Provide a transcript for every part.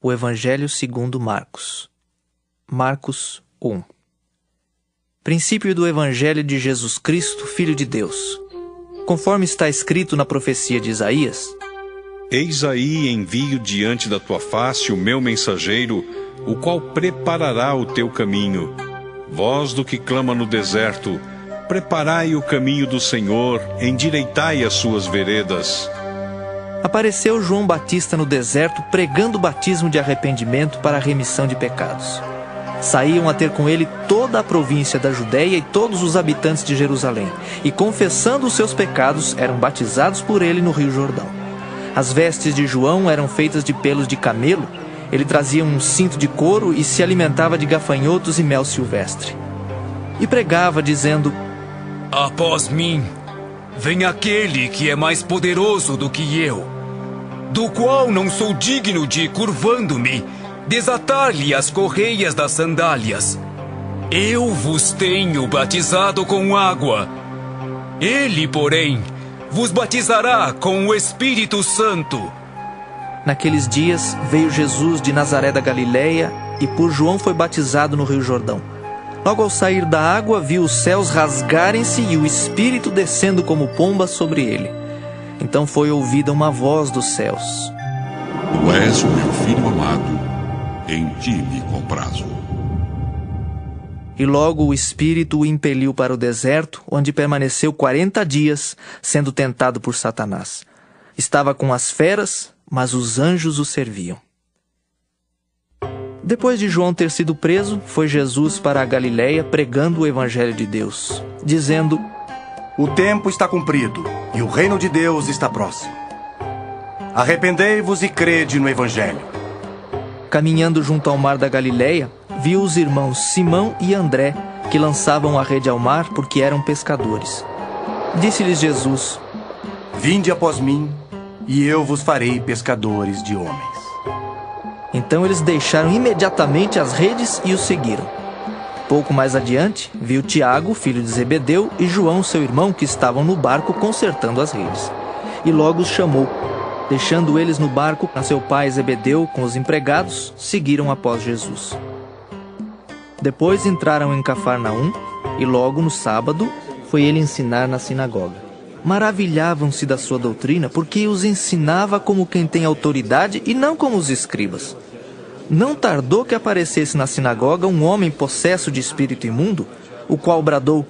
O Evangelho segundo Marcos. Marcos 1. Princípio do Evangelho de Jesus Cristo, Filho de Deus. Conforme está escrito na profecia de Isaías: Eis aí envio diante da tua face o meu mensageiro, o qual preparará o teu caminho. Voz do que clama no deserto: preparai o caminho do Senhor, endireitai as suas veredas. Apareceu João Batista no deserto pregando o batismo de arrependimento para a remissão de pecados. Saíam a ter com ele toda a província da Judéia e todos os habitantes de Jerusalém, e confessando os seus pecados, eram batizados por ele no Rio Jordão. As vestes de João eram feitas de pelos de camelo, ele trazia um cinto de couro e se alimentava de gafanhotos e mel silvestre. E pregava, dizendo: Após mim, vem aquele que é mais poderoso do que eu, do qual não sou digno de, curvando-me, desatar-lhe as correias das sandálias. Eu vos tenho batizado com água. Ele, porém, vos batizará com o Espírito Santo. Naqueles dias veio Jesus de Nazaré da Galileia e por João foi batizado no Rio Jordão. Logo ao sair da água, viu os céus rasgarem-se e o Espírito descendo como pomba sobre ele. Então foi ouvida uma voz dos céus: Tu és o meu filho amado, em ti me comprazo. E logo o Espírito o impeliu para o deserto, onde permaneceu 40 dias, sendo tentado por Satanás. Estava com as feras, mas os anjos o serviam. Depois de João ter sido preso, foi Jesus para a Galileia pregando o Evangelho de Deus, dizendo: O tempo está cumprido e o reino de Deus está próximo. Arrependei-vos e crede no Evangelho. Caminhando junto ao mar da Galileia, viu os irmãos Simão e André, que lançavam a rede ao mar porque eram pescadores. Disse-lhes Jesus: Vinde após mim, e eu vos farei pescadores de homens. Então eles deixaram imediatamente as redes e o seguiram. Pouco mais adiante, viu Tiago, filho de Zebedeu, e João, seu irmão, que estavam no barco consertando as redes. E logo os chamou. Deixando eles no barco a seu pai Zebedeu com os empregados, seguiram após Jesus. Depois entraram em Cafarnaum, e logo no sábado foi ele ensinar na sinagoga. Maravilhavam-se da sua doutrina, porque os ensinava como quem tem autoridade e não como os escribas. Não tardou que aparecesse na sinagoga um homem possesso de espírito imundo, o qual bradou: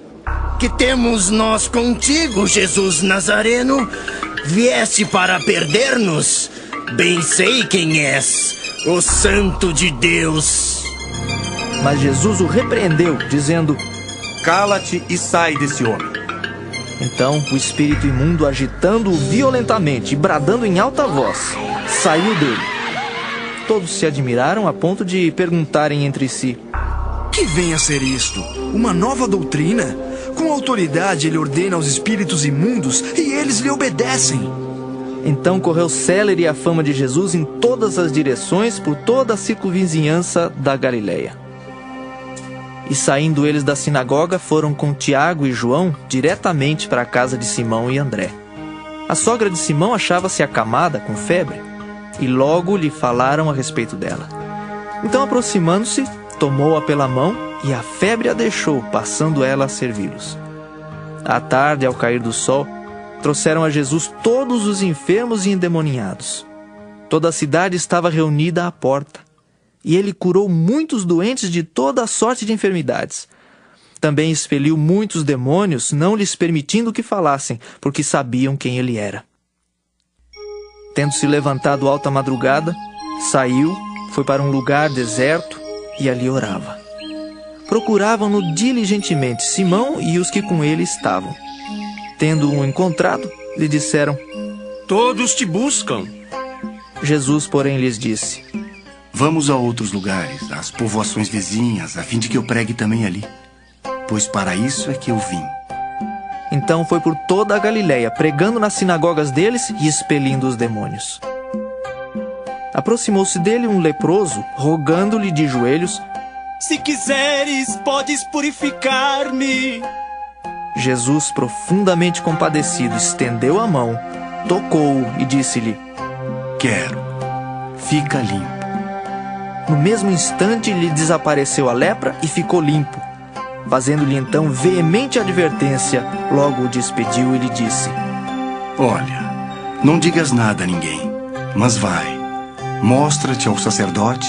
Que temos nós contigo, Jesus Nazareno? Vieste para perder-nos? Bem sei quem és, o Santo de Deus. Mas Jesus o repreendeu, dizendo: Cala-te e sai desse homem. Então o espírito imundo, agitando-o violentamente e bradando em alta voz, saiu dele. Todos se admiraram a ponto de perguntarem entre si: Que vem a ser isto? Uma nova doutrina? Com autoridade ele ordena aos espíritos imundos e eles lhe obedecem. Então correu célere a fama de Jesus em todas as direções por toda a circunvizinhança da Galileia. E saindo eles da sinagoga, foram com Tiago e João diretamente para a casa de Simão e André. A sogra de Simão achava-se acamada com febre, e logo lhe falaram a respeito dela. Então, aproximando-se, tomou-a pela mão, e a febre a deixou, passando ela a servi-los. À tarde, ao cair do sol, trouxeram a Jesus todos os enfermos e endemoniados. Toda a cidade estava reunida à porta. E ele curou muitos doentes de toda a sorte de enfermidades. Também expeliu muitos demônios, não lhes permitindo que falassem, porque sabiam quem ele era. Tendo-se levantado alta madrugada, saiu, foi para um lugar deserto e ali orava. Procuravam-no diligentemente Simão e os que com ele estavam. Tendo-o encontrado, lhe disseram: Todos te buscam. Jesus, porém, lhes disse: Vamos a outros lugares, às povoações vizinhas, a fim de que eu pregue também ali. Pois para isso é que eu vim. Então foi por toda a Galileia, pregando nas sinagogas deles e expelindo os demônios. Aproximou-se dele um leproso, rogando-lhe de joelhos: Se quiseres, podes purificar-me. Jesus, profundamente compadecido, estendeu a mão, tocou-o e disse-lhe: Quero, fica limpo. No mesmo instante lhe desapareceu a lepra e ficou limpo. Fazendo-lhe então veemente advertência, logo o despediu e lhe disse: Olha, não digas nada a ninguém, mas vai, mostra-te ao sacerdote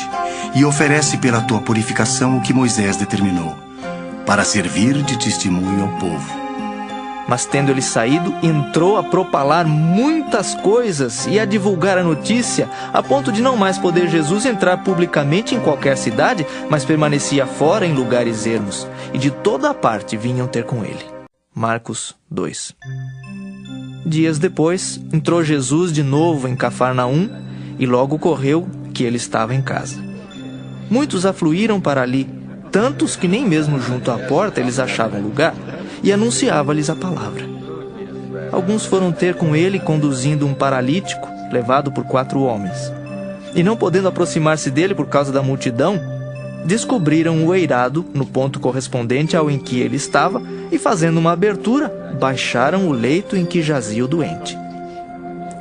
e oferece pela tua purificação o que Moisés determinou, para servir de testemunho ao povo. Mas tendo ele saído, entrou a propalar muitas coisas e a divulgar a notícia, a ponto de não mais poder Jesus entrar publicamente em qualquer cidade, mas permanecia fora em lugares ermos, e de toda a parte vinham ter com ele. Marcos 2. Dias depois, entrou Jesus de novo em Cafarnaum, e logo correu que ele estava em casa. Muitos afluíram para ali, tantos que nem mesmo junto à porta eles achavam lugar, e anunciava-lhes a palavra. Alguns foram ter com ele conduzindo um paralítico, levado por 4 homens. E não podendo aproximar-se dele por causa da multidão, descobriram o eirado no ponto correspondente ao em que ele estava e, fazendo uma abertura, baixaram o leito em que jazia o doente.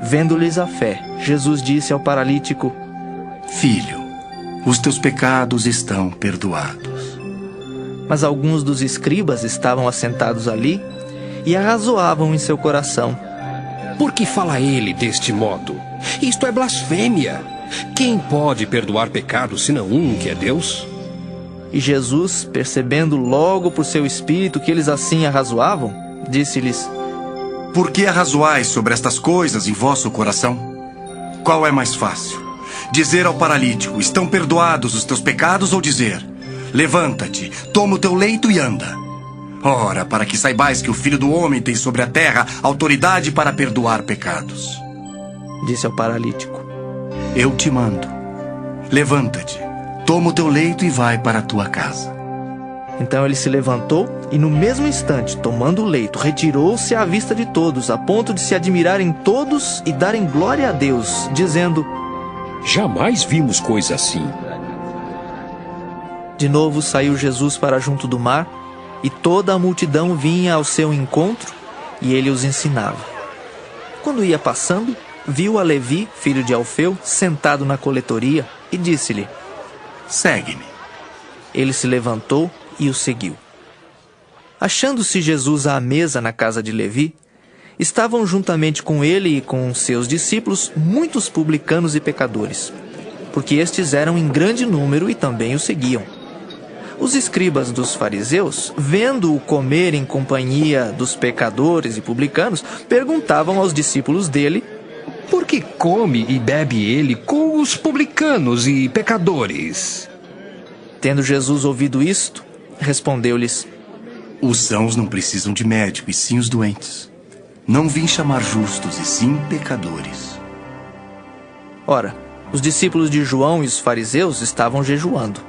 Vendo-lhes a fé, Jesus disse ao paralítico: Filho, os teus pecados estão perdoados. Mas alguns dos escribas estavam assentados ali e arrazoavam em seu coração: Por que fala ele deste modo? Isto é blasfêmia. Quem pode perdoar pecados senão um, que é Deus? E Jesus, percebendo logo por seu espírito que eles assim arrazoavam, disse-lhes: Por que arrazoais sobre estas coisas em vosso coração? Qual é mais fácil? Dizer ao paralítico: estão perdoados os teus pecados, ou dizer: levanta-te, toma o teu leito e anda? Ora, para que saibais que o Filho do Homem tem sobre a terra autoridade para perdoar pecados. Disse ao paralítico: Eu te mando, levanta-te, toma o teu leito e vai para a tua casa. Então ele se levantou e, no mesmo instante, tomando o leito, retirou-se à vista de todos, a ponto de se admirarem todos e darem glória a Deus, dizendo: Jamais vimos coisa assim. De novo saiu Jesus para junto do mar, e toda a multidão vinha ao seu encontro, e ele os ensinava. Quando ia passando, viu a Levi, filho de Alfeu, sentado na coletoria, e disse-lhe: Segue-me. Ele se levantou e o seguiu. Achando-se Jesus à mesa na casa de Levi, estavam juntamente com ele e com seus discípulos muitos publicanos e pecadores, porque estes eram em grande número e também o seguiam. Os escribas dos fariseus, vendo-o comer em companhia dos pecadores e publicanos, perguntavam aos discípulos dele: Por que come e bebe ele com os publicanos e pecadores? Tendo Jesus ouvido isto, respondeu-lhes: Os sãos não precisam de médico, e sim os doentes. Não vim chamar justos, e sim pecadores. Ora, os discípulos de João e os fariseus estavam jejuando.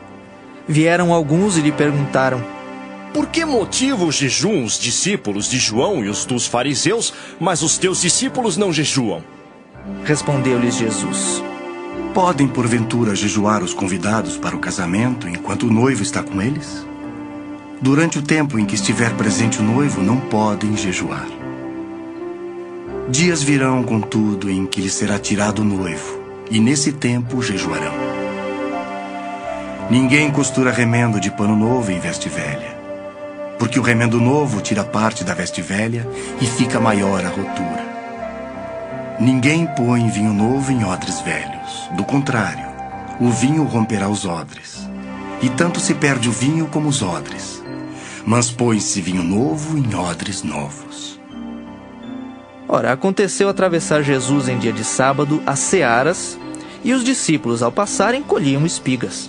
Vieram alguns e lhe perguntaram: Por que motivo jejuam os discípulos de João e os dos fariseus, mas os teus discípulos não jejuam? Respondeu-lhes Jesus: Podem, porventura, jejuar os convidados para o casamento enquanto o noivo está com eles? Durante o tempo em que estiver presente o noivo, não podem jejuar. Dias virão, contudo, em que lhe será tirado o noivo, e nesse tempo jejuarão. Ninguém costura remendo de pano novo em veste velha, porque o remendo novo tira parte da veste velha e fica maior a rotura. Ninguém põe vinho novo em odres velhos. Do contrário, o vinho romperá os odres, e tanto se perde o vinho como os odres. Mas põe-se vinho novo em odres novos. Ora, aconteceu atravessar Jesus em dia de sábado as searas, e os discípulos, ao passarem, colhiam espigas.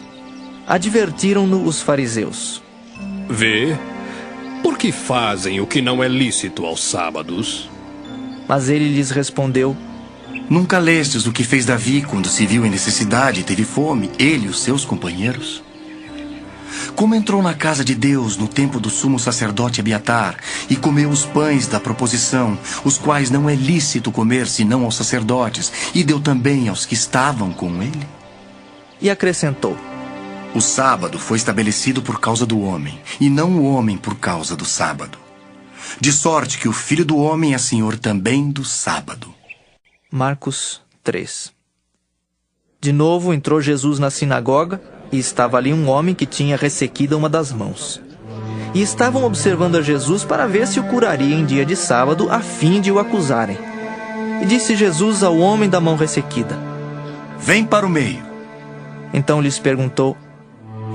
Advertiram-no os fariseus: Vê, por que fazem o que não é lícito aos sábados? Mas ele lhes respondeu: Nunca lestes o que fez Davi quando se viu em necessidade e teve fome, ele e os seus companheiros? Como entrou na casa de Deus no tempo do sumo sacerdote Abiatar e comeu os pães da proposição, os quais não é lícito comer senão aos sacerdotes, e deu também aos que estavam com ele? E acrescentou: O sábado foi estabelecido por causa do homem, e não o homem por causa do sábado. De sorte que o Filho do Homem é Senhor também do sábado. Marcos 3. De novo entrou Jesus na sinagoga, e estava ali um homem que tinha ressequida uma das mãos. E estavam observando a Jesus para ver se o curaria em dia de sábado, a fim de o acusarem. E disse Jesus ao homem da mão ressequida: Vem para o meio. Então lhes perguntou: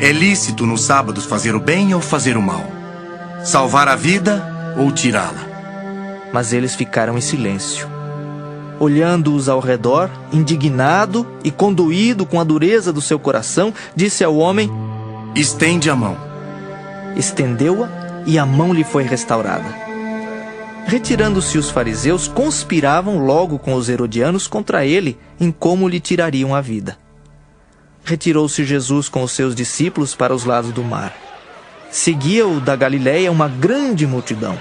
É lícito nos sábados fazer o bem ou fazer o mal? Salvar a vida ou tirá-la? Mas eles ficaram em silêncio. Olhando-os ao redor, indignado e condoído com a dureza do seu coração, disse ao homem: Estende a mão. Estendeu-a e a mão lhe foi restaurada. Retirando-se os fariseus, conspiravam logo com os herodianos contra ele em como lhe tirariam a vida. Retirou-se Jesus com os seus discípulos para os lados do mar. Seguia-o da Galiléia uma grande multidão.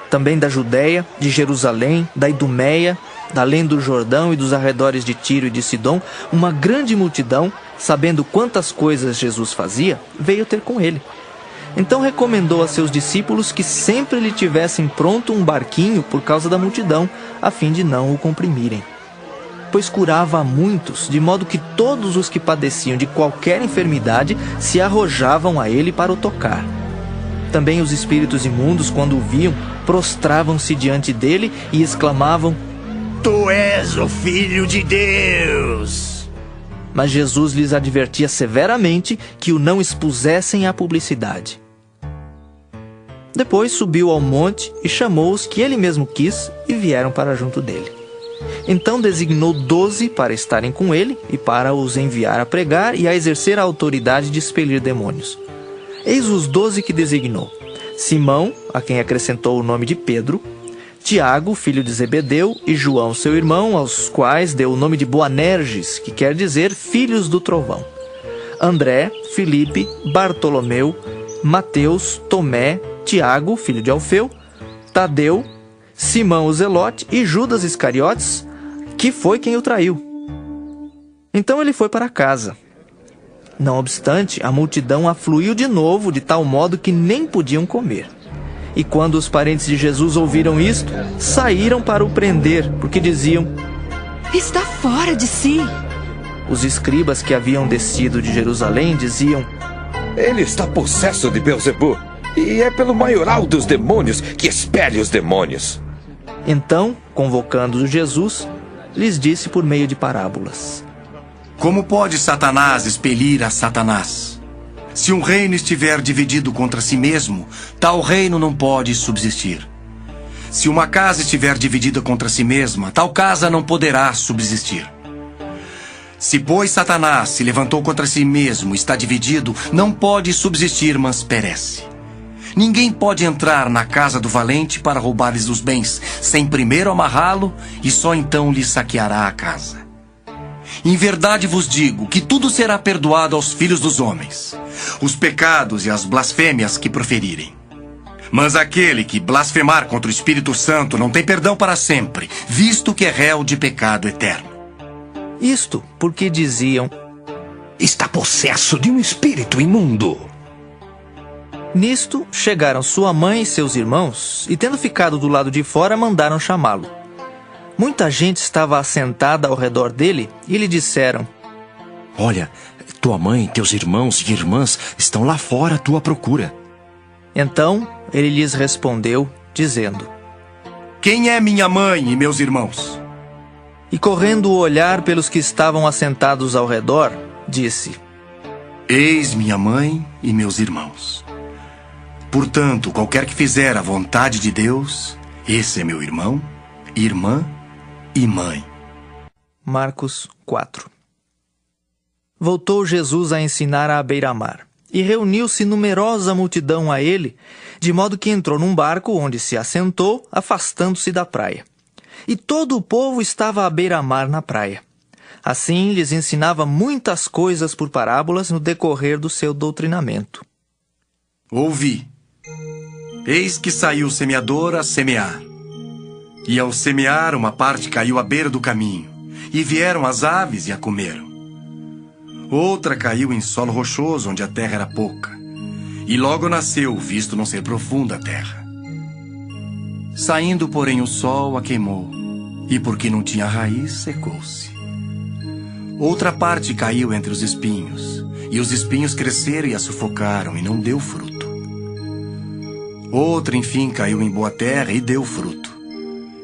Também da Judéia, de Jerusalém, da Idumeia, da além do Jordão e dos arredores de Tiro e de Sidom, uma grande multidão, sabendo quantas coisas Jesus fazia, veio ter com ele. Então recomendou a seus discípulos que sempre lhe tivessem pronto um barquinho por causa da multidão, a fim de não o comprimirem. Pois curava a muitos, de modo que todos os que padeciam de qualquer enfermidade se arrojavam a ele para o tocar. Também os espíritos imundos, quando o viam, prostravam-se diante dele e exclamavam: Tu és o Filho de Deus! Mas Jesus lhes advertia severamente que o não expusessem à publicidade. Depois subiu ao monte e chamou os que ele mesmo quis e vieram para junto dele. Então designou 12 para estarem com ele e para os enviar a pregar e a exercer a autoridade de expelir demônios. Eis os 12 que designou: Simão, a quem acrescentou o nome de Pedro, Tiago, filho de Zebedeu, e João, seu irmão, aos quais deu o nome de Boanerges, que quer dizer filhos do trovão. André, Filipe, Bartolomeu, Mateus, Tomé, Tiago, filho de Alfeu, Tadeu, Simão o Zelote e Judas Iscariotes, que foi quem o traiu. Então ele foi para casa. Não obstante, a multidão afluiu de novo, de tal modo que nem podiam comer. E quando os parentes de Jesus ouviram isto, saíram para o prender, porque diziam: Está fora de si. Os escribas que haviam descido de Jerusalém diziam: Ele está possesso de Beelzebu, e é pelo maioral dos demônios que expele os demônios. Então, convocando Jesus, lhes disse por meio de parábolas: Como pode Satanás expelir a Satanás? Se um reino estiver dividido contra si mesmo, tal reino não pode subsistir. Se uma casa estiver dividida contra si mesma, tal casa não poderá subsistir. Se, pois, Satanás se levantou contra si mesmo, está dividido, não pode subsistir, mas perece. Ninguém pode entrar na casa do valente para roubar-lhes os bens, sem primeiro amarrá-lo, e só então lhe saqueará a casa. Em verdade vos digo que tudo será perdoado aos filhos dos homens, os pecados e as blasfêmias que proferirem. Mas aquele que blasfemar contra o Espírito Santo não tem perdão para sempre, visto que é réu de pecado eterno. Isto porque diziam: Está possesso de um espírito imundo. Nisto chegaram sua mãe e seus irmãos, e tendo ficado do lado de fora, mandaram chamá-lo. Muita gente estava assentada ao redor dele e lhe disseram: Olha, tua mãe, teus irmãos e irmãs estão lá fora à tua procura. Então ele lhes respondeu, dizendo: Quem é minha mãe e meus irmãos? E correndo o olhar pelos que estavam assentados ao redor, disse: Eis minha mãe e meus irmãos. Portanto, qualquer que fizer a vontade de Deus, esse é meu irmão, irmã e mãe. Marcos 4. Voltou Jesus a ensinar à beira-mar, e reuniu-se numerosa multidão a ele, de modo que entrou num barco onde se assentou, afastando-se da praia. E todo o povo estava à beira-mar na praia. Assim lhes ensinava muitas coisas por parábolas no decorrer do seu doutrinamento. Ouvi. Eis que saiu o semeador a semear. E ao semear, uma parte caiu à beira do caminho, e vieram as aves e a comeram. Outra caiu em solo rochoso, onde a terra era pouca, e logo nasceu, visto não ser profunda a terra. Saindo, porém, o sol a queimou, e porque não tinha raiz, secou-se. Outra parte caiu entre os espinhos, e os espinhos cresceram e a sufocaram, e não deu fruto. Outra, enfim, caiu em boa terra e deu fruto,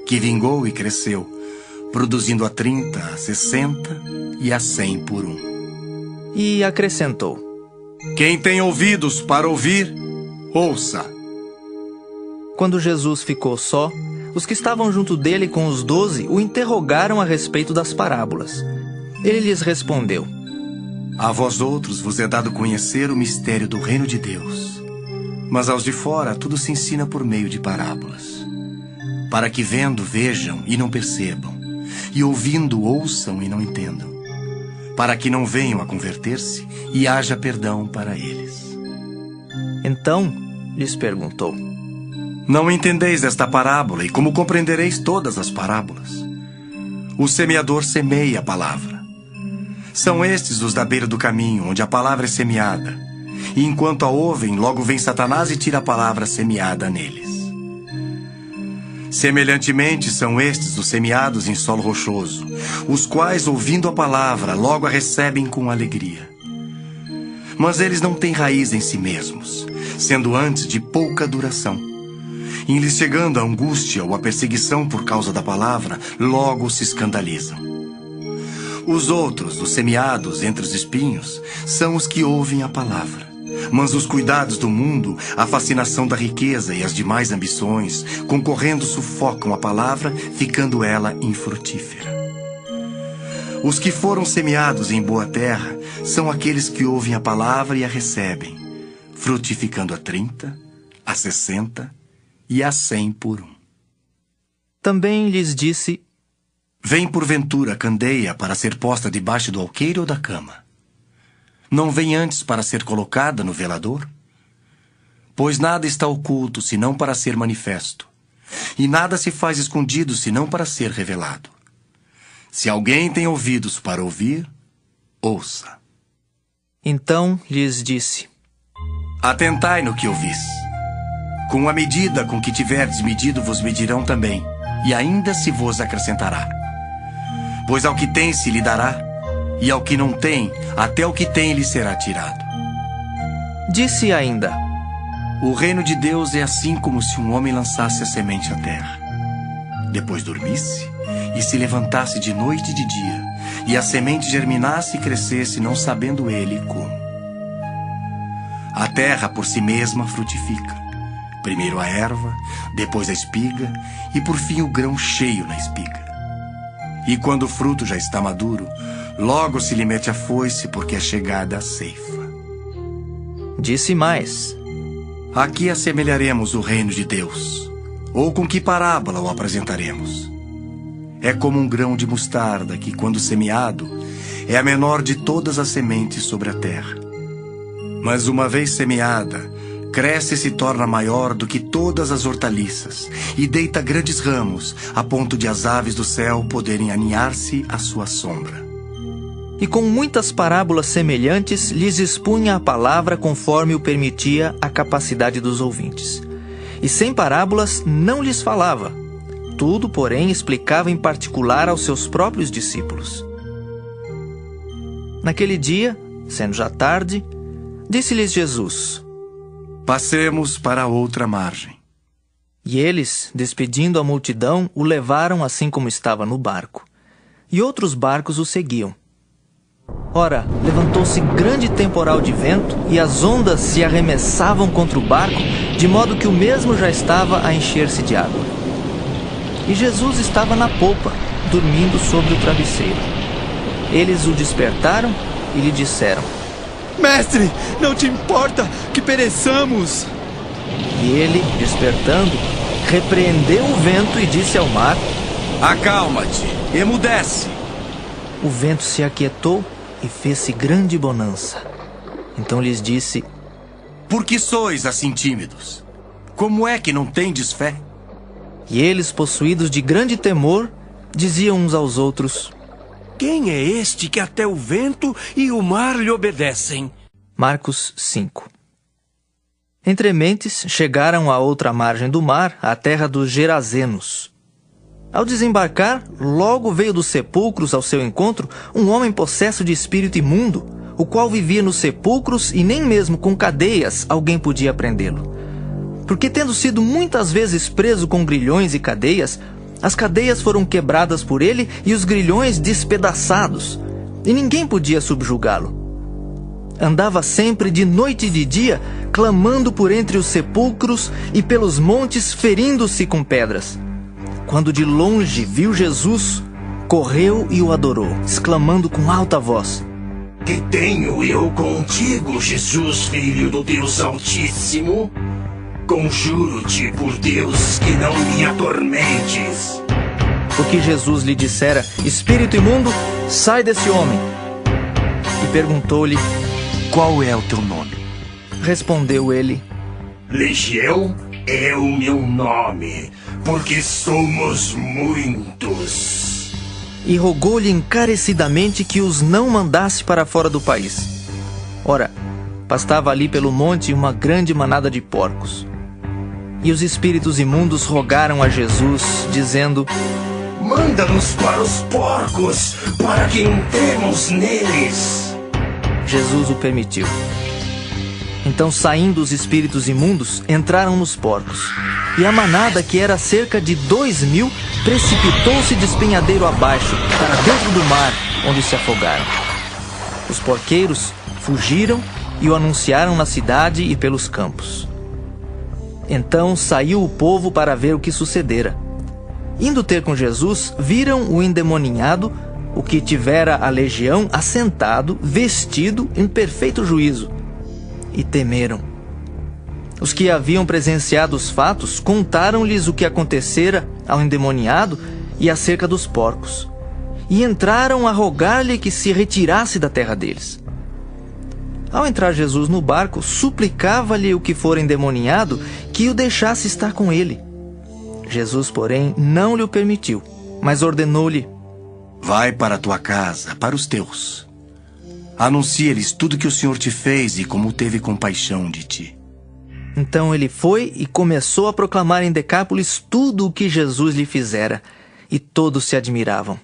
que vingou e cresceu, produzindo a 30, a 60 e a 100 por um. E acrescentou: Quem tem ouvidos para ouvir, ouça. Quando Jesus ficou só, os que estavam junto dele com os 12 o interrogaram a respeito das parábolas. Ele lhes respondeu: A vós outros vos é dado conhecer o mistério do reino de Deus, mas aos de fora tudo se ensina por meio de parábolas, para que vendo vejam e não percebam, e ouvindo ouçam e não entendam, para que não venham a converter-se e haja perdão para eles. Então lhes perguntou: Não entendeis esta parábola, e como compreendereis todas as parábolas? O semeador semeia a palavra. São estes os da beira do caminho, onde a palavra é semeada. E enquanto a ouvem, logo vem Satanás e tira a palavra semeada neles. Semelhantemente são estes os semeados em solo rochoso, os quais, ouvindo a palavra, logo a recebem com alegria. Mas eles não têm raiz em si mesmos, sendo antes de pouca duração. Em lhes chegando a angústia ou a perseguição por causa da palavra, logo se escandalizam. Os outros, os semeados entre os espinhos, são os que ouvem a palavra. Mas os cuidados do mundo, a fascinação da riqueza e as demais ambições, concorrendo sufocam a palavra, ficando ela infrutífera. Os que foram semeados em boa terra são aqueles que ouvem a palavra e a recebem, frutificando a 30, a 60 e a 100 por um. Também lhes disse: Vem porventura a candeia para ser posta debaixo do alqueire ou da cama? Não vem antes para ser colocada no velador? Pois nada está oculto, senão para ser manifesto, e nada se faz escondido, senão para ser revelado. Se alguém tem ouvidos para ouvir, ouça. Então lhes disse: Atentai no que ouvis. Com a medida com que tiverdes medido, vos medirão também, e ainda se vos acrescentará. Pois ao que tem se lhe dará, e ao que não tem, até o que tem lhe será tirado. Disse ainda: O reino de Deus é assim como se um homem lançasse a semente à terra. Depois dormisse, e se levantasse de noite e de dia, e a semente germinasse e crescesse, não sabendo ele como. A terra por si mesma frutifica. Primeiro a erva, depois a espiga, e por fim o grão cheio na espiga. E quando o fruto já está maduro, logo se lhe mete a foice, porque é chegada a ceifa. Disse mais: Aqui assemelharemos o reino de Deus, ou com que parábola o apresentaremos? É como um grão de mostarda que, quando semeado, é a menor de todas as sementes sobre a terra. Mas uma vez semeada, cresce e se torna maior do que todas as hortaliças, e deita grandes ramos, a ponto de as aves do céu poderem aninhar-se à sua sombra. E com muitas parábolas semelhantes lhes expunha a palavra conforme o permitia a capacidade dos ouvintes. E sem parábolas não lhes falava. Tudo, porém, explicava em particular aos seus próprios discípulos. Naquele dia, sendo já tarde, disse-lhes Jesus: Passemos para outra margem. E eles, despedindo a multidão, o levaram assim como estava no barco. E outros barcos o seguiam. Ora, levantou-se grande temporal de vento, e as ondas se arremessavam contra o barco, de modo que o mesmo já estava a encher-se de água. E Jesus estava na popa, dormindo sobre o travesseiro. Eles o despertaram e lhe disseram: Mestre, não te importa que pereçamos? E ele, despertando, repreendeu o vento e disse ao mar: Acalma-te, emudece. O vento se aquietou e fez-se grande bonança. Então lhes disse: Por que sois assim tímidos? Como é que não tendes fé? E eles, possuídos de grande temor, diziam uns aos outros: Quem é este que até o vento e o mar lhe obedecem? Marcos 5. Entre mentes, chegaram à outra margem do mar, à terra dos Gerazenos. Ao desembarcar, logo veio dos sepulcros ao seu encontro um homem possesso de espírito imundo, o qual vivia nos sepulcros e nem mesmo com cadeias alguém podia prendê-lo. Porque tendo sido muitas vezes preso com grilhões e cadeias, as cadeias foram quebradas por ele e os grilhões despedaçados, e ninguém podia subjugá-lo. Andava sempre de noite e de dia, clamando por entre os sepulcros e pelos montes, ferindo-se com pedras. Quando de longe viu Jesus, correu e o adorou, exclamando com alta voz: Que tenho eu contigo, Jesus, filho do Deus Altíssimo? Conjuro-te por Deus que não me atormentes. Porque Jesus lhe dissera: Espírito imundo, sai desse homem. E perguntou-lhe: Qual é o teu nome? Respondeu ele: Legião é o meu nome, porque somos muitos. E rogou-lhe encarecidamente que os não mandasse para fora do país. Ora, pastava ali pelo monte uma grande manada de porcos. E os espíritos imundos rogaram a Jesus, dizendo: Manda-nos para os porcos, para que entremos neles. Jesus o permitiu. Então, saindo os espíritos imundos, entraram nos porcos. E a manada, que era cerca de 2.000, precipitou-se despenhadeiro abaixo, para dentro do mar, onde se afogaram. Os porqueiros fugiram e o anunciaram na cidade e pelos campos. Então saiu o povo para ver o que sucedera. Indo ter com Jesus, viram o endemoninhado, o que tivera a legião, assentado, vestido em perfeito juízo, e temeram. Os que haviam presenciado os fatos contaram-lhes o que acontecera ao endemoniado e acerca dos porcos, e entraram a rogar-lhe que se retirasse da terra deles. Ao entrar Jesus no barco, suplicava-lhe o que fora endemoniado que o deixasse estar com ele. Jesus, porém, não lhe o permitiu, mas ordenou-lhe: Vai para a tua casa, para os teus. Anuncia-lhes tudo que o Senhor te fez e como teve compaixão de ti. Então ele foi e começou a proclamar em Decápolis tudo o que Jesus lhe fizera, e todos se admiravam.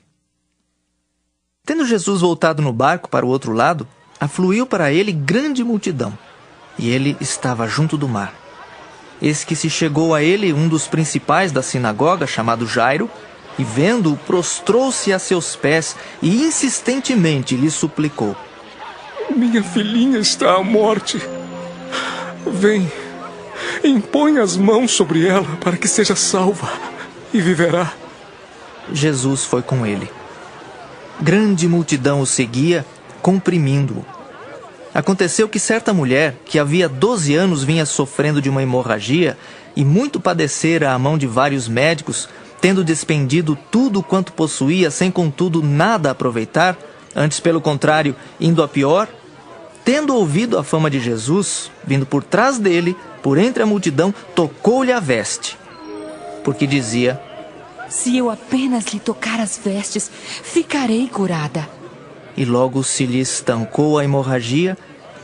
Tendo Jesus voltado no barco para o outro lado, afluiu para ele grande multidão, e ele estava junto do mar. Eis que se chegou a ele um dos principais da sinagoga, chamado Jairo, e vendo-o, prostrou-se a seus pés e insistentemente lhe suplicou: Minha filhinha está à morte. Vem, impõe as mãos sobre ela para que seja salva e viverá. Jesus foi com ele. Grande multidão o seguia, comprimindo-o. Aconteceu que certa mulher, que havia 12 anos vinha sofrendo de uma hemorragia e muito padecera à mão de vários médicos, tendo despendido tudo quanto possuía, sem contudo nada aproveitar, antes pelo contrário, indo a pior, tendo ouvido a fama de Jesus, vindo por trás dele, por entre a multidão, tocou-lhe a veste, porque dizia: Se eu apenas lhe tocar as vestes, ficarei curada. E logo se lhe estancou a hemorragia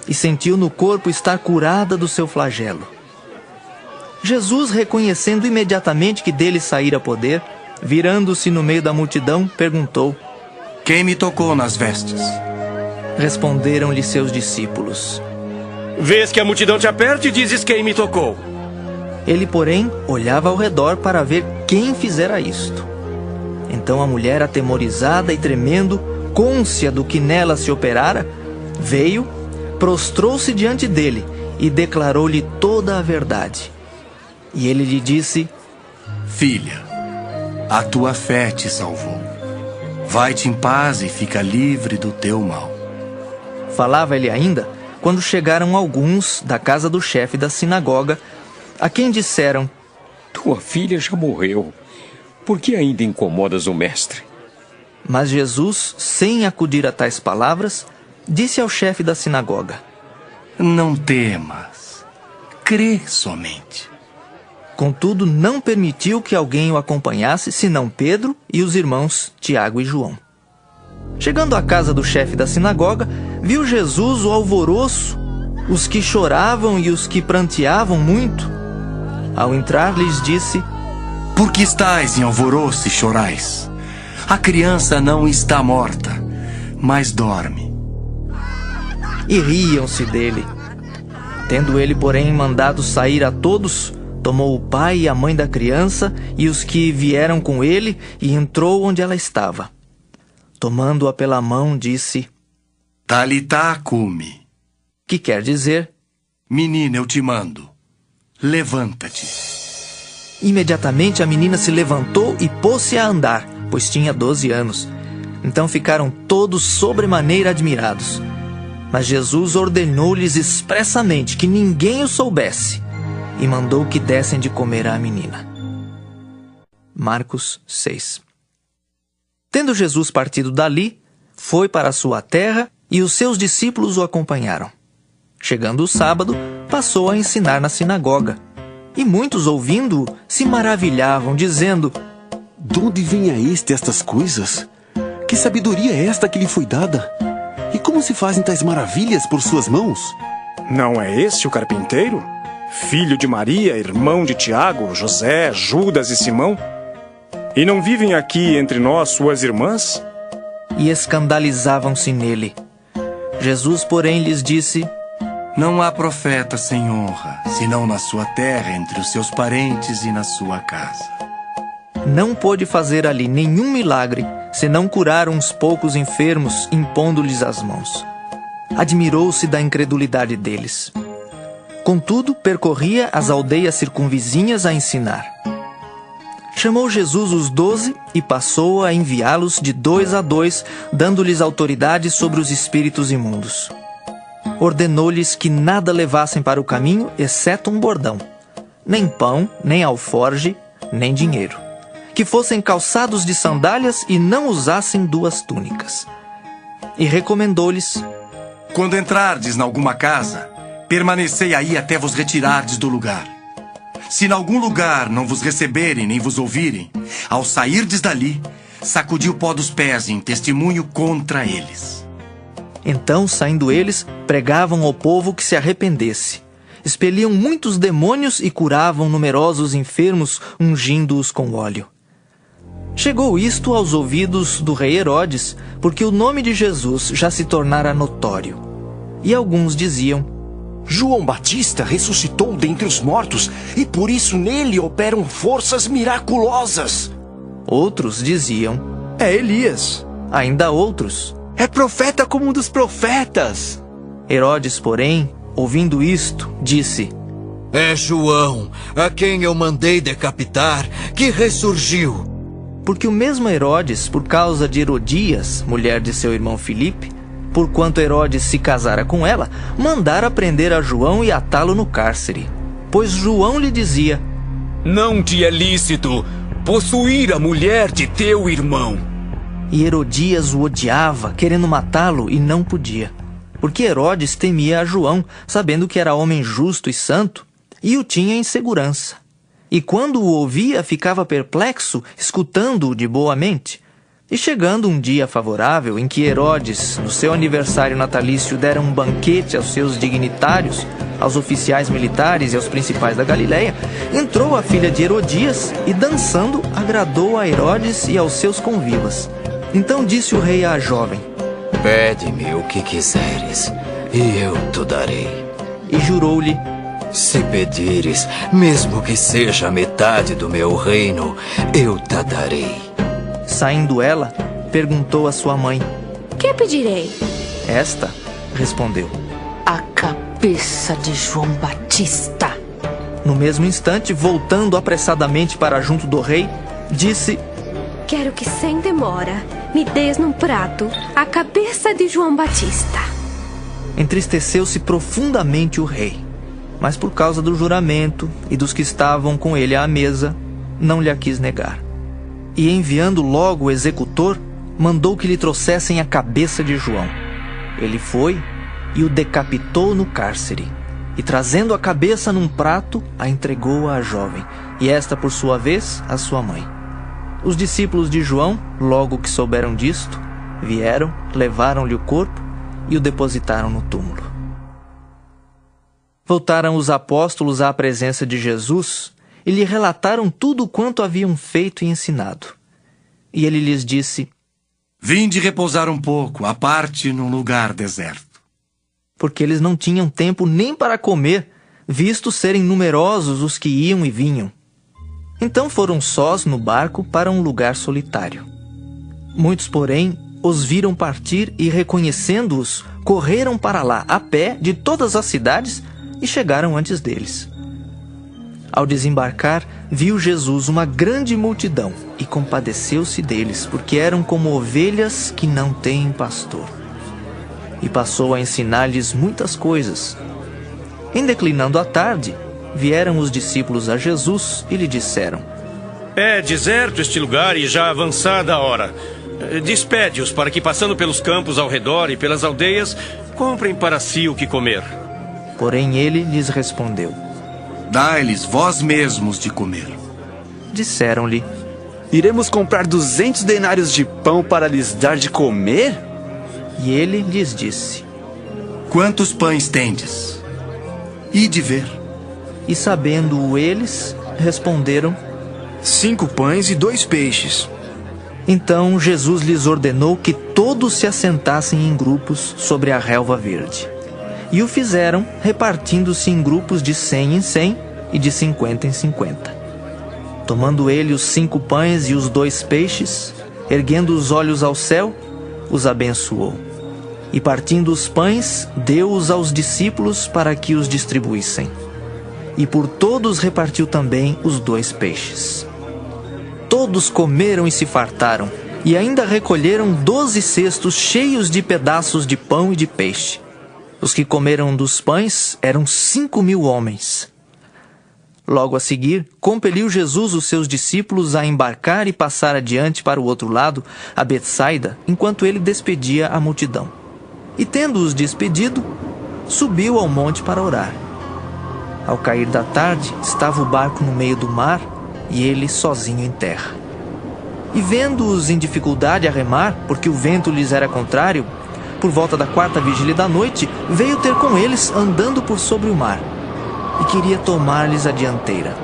e sentiu no corpo estar curada do seu flagelo. Jesus, reconhecendo imediatamente que dele saíra poder, virando-se no meio da multidão, perguntou: Quem me tocou nas vestes? Responderam-lhe seus discípulos: Vês que a multidão te aperta e dizes: Quem me tocou? Ele, porém, olhava ao redor para ver quem fizera isto. Então a mulher, atemorizada e tremendo, cônscia do que nela se operara, veio, prostrou-se diante dele e declarou-lhe toda a verdade. E ele lhe disse: Filha, a tua fé te salvou. Vai-te em paz e fica livre do teu mal. Falava ele ainda, quando chegaram alguns da casa do chefe da sinagoga, a quem disseram: Tua filha já morreu. Por que ainda incomodas o mestre? Mas Jesus, sem acudir a tais palavras, disse ao chefe da sinagoga: Não temas, crê somente. Contudo, não permitiu que alguém o acompanhasse, senão Pedro e os irmãos Tiago e João. Chegando à casa do chefe da sinagoga, viu Jesus o alvoroço, os que choravam e os que pranteavam muito. Ao entrar, lhes disse: Por que estáis em alvoroço e chorais? A criança não está morta, mas dorme. E riam-se dele. Tendo ele, porém, mandado sair a todos, tomou o pai e a mãe da criança e os que vieram com ele e entrou onde ela estava. Tomando-a pela mão, disse: Talitá cumi, que quer dizer: menina, eu te mando, levanta-te. Imediatamente a menina se levantou e pôs-se a andar, pois tinha 12 anos. Então ficaram todos sobremaneira admirados. Mas Jesus ordenou-lhes expressamente que ninguém o soubesse e mandou que dessem de comer à menina. Marcos 6. Tendo Jesus partido dali, foi para a sua terra e os seus discípulos o acompanharam. Chegando o sábado, passou a ensinar na sinagoga. E muitos, ouvindo-o, se maravilhavam, dizendo: De onde vem a este estas coisas? Que sabedoria é esta que lhe foi dada? E como se fazem tais maravilhas por suas mãos? Não é este o carpinteiro? Filho de Maria, irmão de Tiago, José, Judas e Simão? E não vivem aqui entre nós suas irmãs? E escandalizavam-se nele. Jesus, porém, lhes disse: Não há profeta sem honra, senão na sua terra, entre os seus parentes e na sua casa. Não pôde fazer ali nenhum milagre, senão curar uns poucos enfermos, impondo-lhes as mãos. Admirou-se da incredulidade deles. Contudo, percorria as aldeias circunvizinhas a ensinar. Chamou Jesus os 12 e passou a enviá-los de 2 a 2, dando-lhes autoridade sobre os espíritos imundos. Ordenou-lhes que nada levassem para o caminho, exceto um bordão, nem pão, nem alforge, nem dinheiro. Que fossem calçados de sandálias e não usassem 2 túnicas. E recomendou-lhes: Quando entrardes em alguma casa, permanecei aí até vos retirardes do lugar. Se em algum lugar não vos receberem nem vos ouvirem, ao sairdes dali, sacudi o pó dos pés em testemunho contra eles. Então, saindo eles, pregavam ao povo que se arrependesse. Expeliam muitos demônios e curavam numerosos enfermos, ungindo-os com óleo. Chegou isto aos ouvidos do rei Herodes, porque o nome de Jesus já se tornara notório. E alguns diziam: João Batista ressuscitou dentre os mortos, e por isso nele operam forças miraculosas. Outros diziam: É Elias. Ainda outros: É profeta como um dos profetas. Herodes, porém, ouvindo isto, disse: É João, a quem eu mandei decapitar, que ressurgiu. Porque o mesmo Herodes, por causa de Herodias, mulher de seu irmão Filipe, porquanto Herodes se casara com ela, mandara prender a João e atá-lo no cárcere. Pois João lhe dizia: Não te é lícito possuir a mulher de teu irmão. E Herodias o odiava, querendo matá-lo, e não podia. Porque Herodes temia a João, sabendo que era homem justo e santo, e o tinha em segurança. E quando o ouvia, ficava perplexo, escutando-o de boa mente. E chegando um dia favorável, em que Herodes, no seu aniversário natalício, dera um banquete aos seus dignitários, aos oficiais militares e aos principais da Galileia, entrou a filha de Herodias e, dançando, agradou a Herodes e aos seus convivas. Então disse o rei à jovem: Pede-me o que quiseres, e eu te darei. E jurou-lhe: Se pedires, mesmo que seja a metade do meu reino, eu te darei. Saindo ela, perguntou à sua mãe: Que pedirei? Esta respondeu: A cabeça de João Batista. No mesmo instante, voltando apressadamente para junto do rei, disse: Quero que sem demora me des num prato a cabeça de João Batista. Entristeceu-se profundamente o rei, mas por causa do juramento e dos que estavam com ele à mesa, não lhe a quis negar. E enviando logo o executor, mandou que lhe trouxessem a cabeça de João. Ele foi e o decapitou no cárcere, e trazendo a cabeça num prato, a entregou à jovem, e esta, por sua vez, à sua mãe. Os discípulos de João, logo que souberam disto, vieram, levaram-lhe o corpo e o depositaram no túmulo. Voltaram os apóstolos à presença de Jesus, e lhe relataram tudo quanto haviam feito e ensinado. E ele lhes disse: Vinde repousar um pouco, à parte num lugar deserto. Porque eles não tinham tempo nem para comer, visto serem numerosos os que iam e vinham. Então foram sós no barco para um lugar solitário. Muitos, porém, os viram partir e, reconhecendo-os, correram para lá a pé de todas as cidades e chegaram antes deles. Ao desembarcar, viu Jesus uma grande multidão e compadeceu-se deles, porque eram como ovelhas que não têm pastor. E passou a ensinar-lhes muitas coisas. Em declinando a tarde, vieram os discípulos a Jesus e lhe disseram: É deserto este lugar e já avançada a hora. Despede-os para que, passando pelos campos ao redor e pelas aldeias, comprem para si o que comer. Porém ele lhes respondeu: Dai-lhes vós mesmos de comer. Disseram-lhe: Iremos comprar 200 denários de pão para lhes dar de comer? E ele lhes disse: Quantos pães tendes? Ide ver. E sabendo-o eles, responderam: 5 pães e 2 peixes. Então Jesus lhes ordenou que todos se assentassem em grupos sobre a relva verde. E o fizeram, repartindo-se em grupos de 100 em 100 e de 50 em 50. Tomando ele os 5 pães e os 2 peixes, erguendo os olhos ao céu, os abençoou. E partindo os pães, deu-os aos discípulos para que os distribuíssem. E por todos repartiu também os 2 peixes. Todos comeram e se fartaram, e ainda recolheram 12 cestos cheios de pedaços de pão e de peixe. Os que comeram dos pães eram 5.000 homens. Logo a seguir, compeliu Jesus os seus discípulos a embarcar e passar adiante para o outro lado, a Betsaida, enquanto ele despedia a multidão. E tendo-os despedido, subiu ao monte para orar. Ao cair da tarde, estava o barco no meio do mar e ele sozinho em terra. E vendo-os em dificuldade a remar, porque o vento lhes era contrário, por volta da 4ª vigília da noite, veio ter com eles andando por sobre o mar, e queria tomar-lhes a dianteira.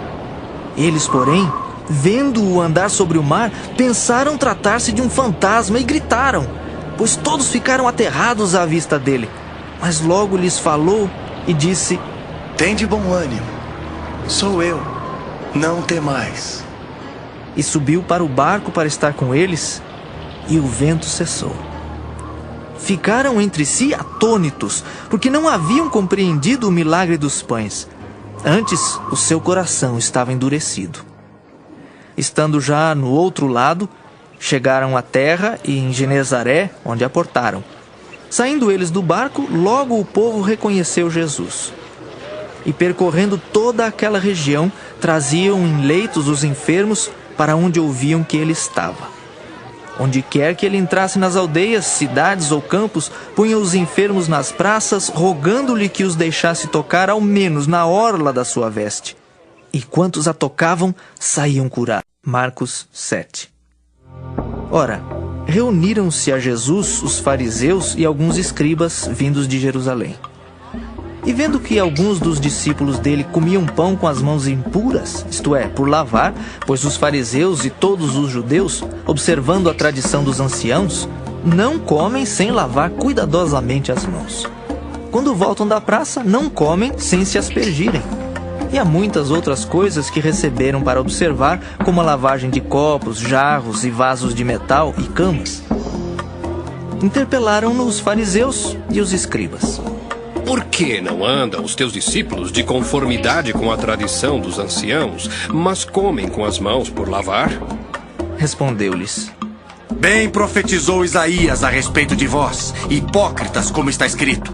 Eles, porém, vendo-o andar sobre o mar, pensaram tratar-se de um fantasma e gritaram, pois todos ficaram aterrados à vista dele. Mas logo lhes falou e disse: Tende bom ânimo, sou eu, não temais. E subiu para o barco para estar com eles, e o vento cessou. Ficaram entre si atônitos, porque não haviam compreendido o milagre dos pães. Antes, o seu coração estava endurecido. Estando já no outro lado, chegaram à terra e em Genezaré, onde aportaram. Saindo eles do barco, logo o povo reconheceu Jesus. E percorrendo toda aquela região, traziam em leitos os enfermos para onde ouviam que ele estava. Onde quer que ele entrasse nas aldeias, cidades ou campos, punha os enfermos nas praças, rogando-lhe que os deixasse tocar ao menos na orla da sua veste. E quantos a tocavam, saíam curados. Marcos 7. Ora, reuniram-se a Jesus os fariseus e alguns escribas vindos de Jerusalém. E vendo que alguns dos discípulos dele comiam pão com as mãos impuras, isto é, por lavar, pois os fariseus e todos os judeus, observando a tradição dos anciãos, não comem sem lavar cuidadosamente as mãos. Quando voltam da praça, não comem sem se aspergirem. E há muitas outras coisas que receberam para observar, como a lavagem de copos, jarros e vasos de metal e camas. Interpelaram-no os fariseus e os escribas. Por que não andam os teus discípulos de conformidade com a tradição dos anciãos, mas comem com as mãos por lavar? Respondeu-lhes: Bem profetizou Isaías a respeito de vós, hipócritas, como está escrito.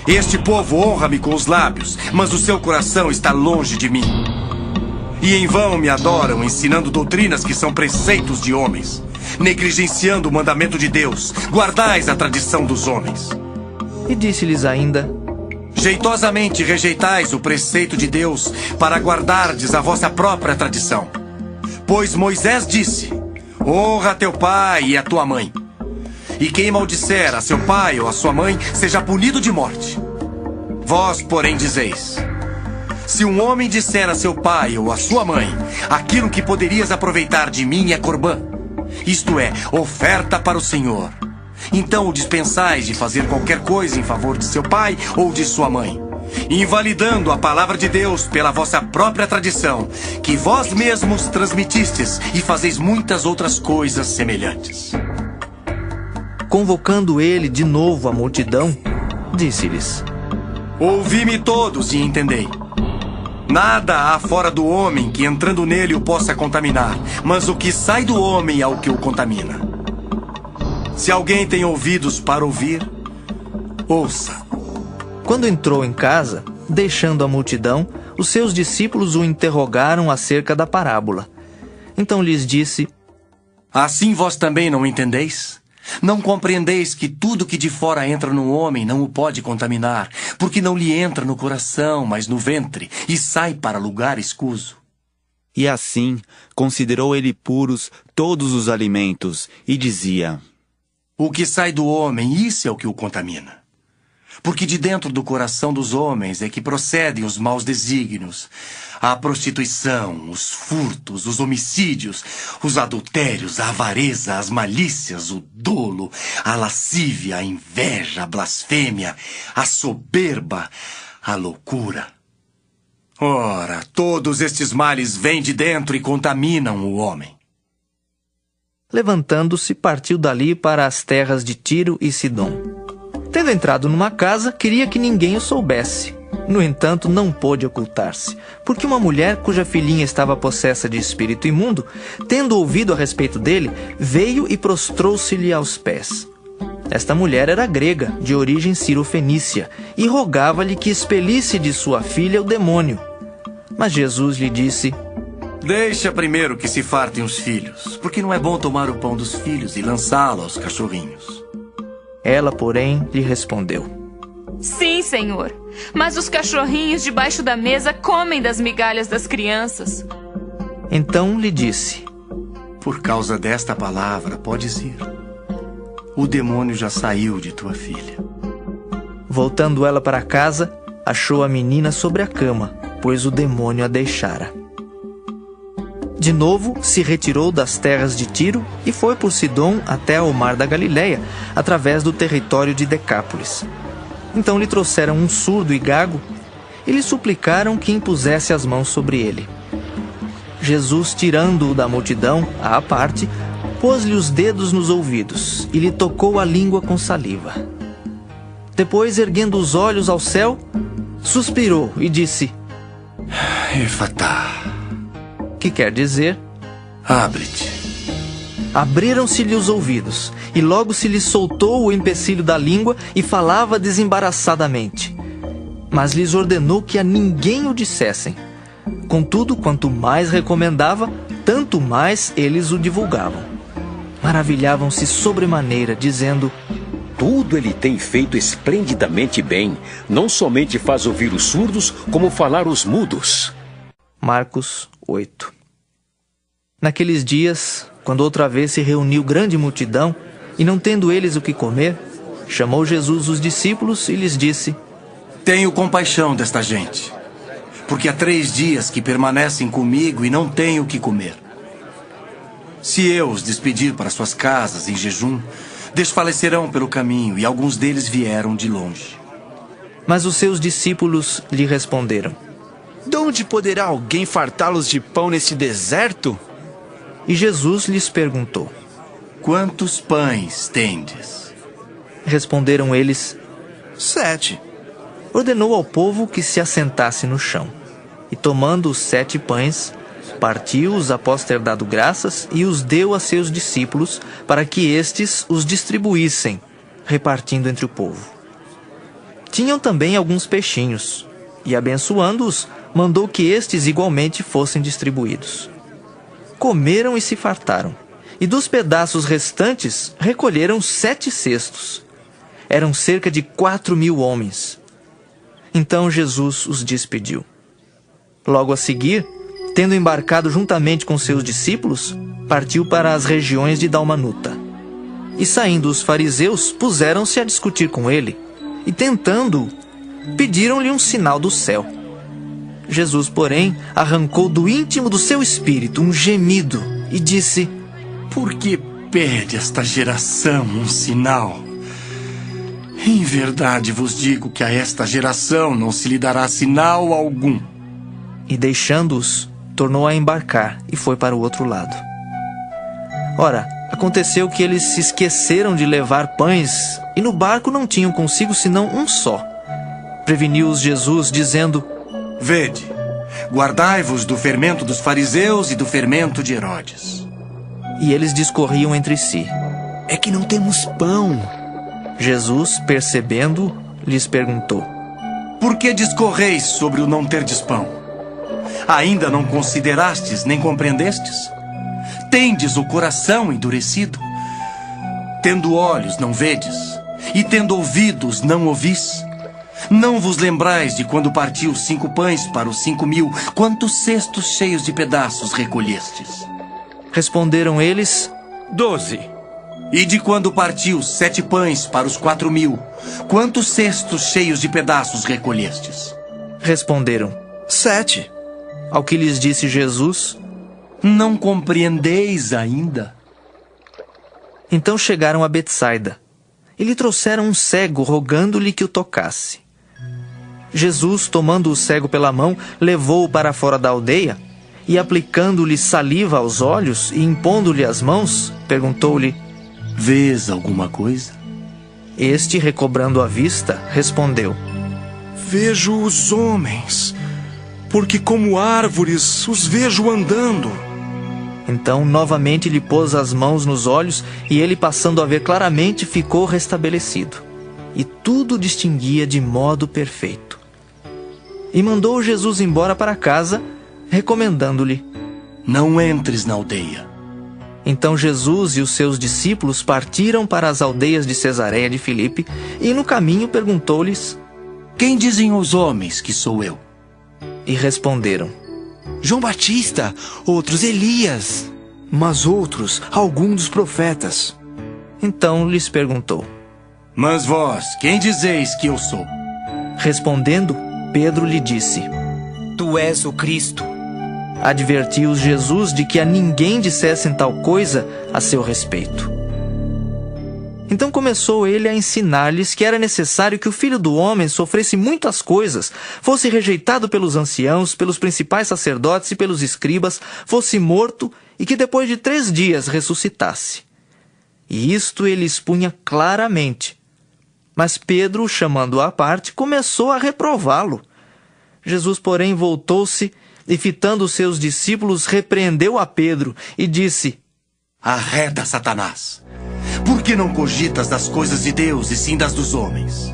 Este povo honra-me com os lábios, mas o seu coração está longe de mim. E em vão me adoram, ensinando doutrinas que são preceitos de homens, negligenciando o mandamento de Deus. Guardais a tradição dos homens. E disse-lhes ainda: Jeitosamente rejeitais o preceito de Deus para guardardes a vossa própria tradição. Pois Moisés disse: Honra teu pai e a tua mãe. E quem maldisser a seu pai ou a sua mãe seja punido de morte. Vós, porém, dizeis: Se um homem disser a seu pai ou a sua mãe: aquilo que poderias aproveitar de mim é corbã, isto é, oferta para o Senhor, então o dispensais de fazer qualquer coisa em favor de seu pai ou de sua mãe, invalidando a palavra de Deus pela vossa própria tradição, que vós mesmos transmitistes, e fazeis muitas outras coisas semelhantes. Convocando ele de novo a multidão, disse-lhes: ouvi-me todos e entendei. Nada há fora do homem que entrando nele o possa contaminar, mas o que sai do homem é o que o contamina. Se alguém tem ouvidos para ouvir, ouça. Quando entrou em casa, deixando a multidão, os seus discípulos o interrogaram acerca da parábola. Então lhes disse: assim vós também não entendeis? Não compreendeis que tudo que de fora entra no homem não o pode contaminar, porque não lhe entra no coração, mas no ventre, e sai para lugar escuso? E assim considerou ele puros todos os alimentos, e dizia: o que sai do homem, isso é o que o contamina. Porque de dentro do coração dos homens é que procedem os maus desígnios, a prostituição, os furtos, os homicídios, os adultérios, a avareza, as malícias, o dolo, a lascívia, a inveja, a blasfêmia, a soberba, a loucura. Ora, todos estes males vêm de dentro e contaminam o homem. Levantando-se, partiu dali para as terras de Tiro e Sidom. Tendo entrado numa casa, queria que ninguém o soubesse. No entanto, não pôde ocultar-se, porque uma mulher cuja filhinha estava possessa de espírito imundo, tendo ouvido a respeito dele, veio e prostrou-se-lhe aos pés. Esta mulher era grega, de origem cirofenícia, e rogava-lhe que expelisse de sua filha o demônio. Mas Jesus lhe disse: deixa primeiro que se fartem os filhos, porque não é bom tomar o pão dos filhos e lançá-lo aos cachorrinhos. Ela, porém, lhe respondeu: sim, Senhor, mas os cachorrinhos debaixo da mesa comem das migalhas das crianças. Então lhe disse: por causa desta palavra podes ir. O demônio já saiu de tua filha. Voltando ela para casa, achou a menina sobre a cama, pois o demônio a deixara. De novo se retirou das terras de Tiro e foi por Sidom até ao mar da Galileia, através do território de Decápolis. Então lhe trouxeram um surdo e gago e lhe suplicaram que impusesse as mãos sobre ele. Jesus, tirando-o da multidão, à parte, pôs-lhe os dedos nos ouvidos e lhe tocou a língua com saliva. Depois, erguendo os olhos ao céu, suspirou e disse: Efatá, que quer dizer: abre-te. Abriram-se-lhe os ouvidos, e logo se lhe soltou o empecilho da língua e falava desembaraçadamente. Mas lhes ordenou que a ninguém o dissessem. Contudo, quanto mais recomendava, tanto mais eles o divulgavam. Maravilhavam-se sobremaneira, dizendo: tudo ele tem feito esplendidamente bem. Não somente faz ouvir os surdos, como falar os mudos. Marcos 8. Naqueles dias, quando outra vez se reuniu grande multidão, e não tendo eles o que comer, chamou Jesus os discípulos e lhes disse: tenho compaixão desta gente, porque há 3 dias que permanecem comigo e não têm o que comer. Se eu os despedir para suas casas em jejum, desfalecerão pelo caminho, e alguns deles vieram de longe. Mas os seus discípulos lhe responderam: de onde poderá alguém fartá-los de pão nesse deserto? E Jesus lhes perguntou: quantos pães tendes? Responderam eles: 7. Ordenou ao povo que se assentasse no chão. E tomando os 7 pães, partiu-os após ter dado graças e os deu a seus discípulos, para que estes os distribuíssem, repartindo entre o povo. Tinham também alguns peixinhos, e abençoando-os, mandou que estes igualmente fossem distribuídos. Comeram e se fartaram, e dos pedaços restantes recolheram 7 cestos. Eram cerca de 4.000 homens. Então Jesus os despediu. Logo a seguir, tendo embarcado juntamente com seus discípulos, partiu para as regiões de Dalmanuta. E saindo os fariseus, puseram-se a discutir com ele, e tentando-o, pediram-lhe um sinal do céu. Jesus, porém, arrancou do íntimo do seu espírito um gemido e disse: Por que pede esta geração um sinal? Em verdade vos digo que a esta geração não se lhe dará sinal algum. E deixando-os, tornou a embarcar e foi para o outro lado. Ora, aconteceu que eles se esqueceram de levar pães e no barco não tinham consigo senão um só. Preveniu-os Jesus, dizendo: Vede, guardai-vos do fermento dos fariseus e do fermento de Herodes. E eles discorriam entre si: É que não temos pão. Jesus, percebendo, lhes perguntou: Por que discorreis sobre o não terdes pão? Ainda não considerastes nem compreendestes? Tendes o coração endurecido? Tendo olhos, não vedes? E tendo ouvidos, não ouvis? Não vos lembrais de quando partiu 5 pães para os 5.000, quantos cestos cheios de pedaços recolhestes? Responderam eles: 12. E de quando partiu 7 pães para os 4.000, quantos cestos cheios de pedaços recolhestes? Responderam: 7. Ao que lhes disse Jesus: Não compreendeis ainda? Então chegaram a Betsaida e lhe trouxeram um cego, rogando-lhe que o tocasse. Jesus, tomando o cego pela mão, levou-o para fora da aldeia e, aplicando-lhe saliva aos olhos e impondo-lhe as mãos, perguntou-lhe: Vês alguma coisa? Este, recobrando a vista, respondeu: Vejo os homens, porque como árvores os vejo andando. Então, novamente lhe pôs as mãos nos olhos, e ele, passando a ver claramente, ficou restabelecido. E tudo distinguia de modo perfeito. E mandou Jesus embora para casa, recomendando-lhe: Não entres na aldeia. Então Jesus e os seus discípulos partiram para as aldeias de Cesareia de Filipe, e no caminho perguntou-lhes: Quem dizem os homens que sou eu? E responderam: João Batista, outros Elias, mas outros algum dos profetas. Então lhes perguntou: Mas vós, quem dizeis que eu sou? Respondendo, Pedro lhe disse: Tu és o Cristo. Advertiu-os Jesus de que a ninguém dissessem tal coisa a seu respeito. Então começou ele a ensinar-lhes que era necessário que o Filho do Homem sofresse muitas coisas, fosse rejeitado pelos anciãos, pelos principais sacerdotes e pelos escribas, fosse morto e que depois de 3 dias ressuscitasse. E isto ele expunha claramente. Mas Pedro, chamando-o à parte, começou a reprová-lo. Jesus, porém, voltou-se e, fitando os seus discípulos, repreendeu a Pedro e disse: Arreda, Satanás! Por que não cogitas das coisas de Deus e sim das dos homens?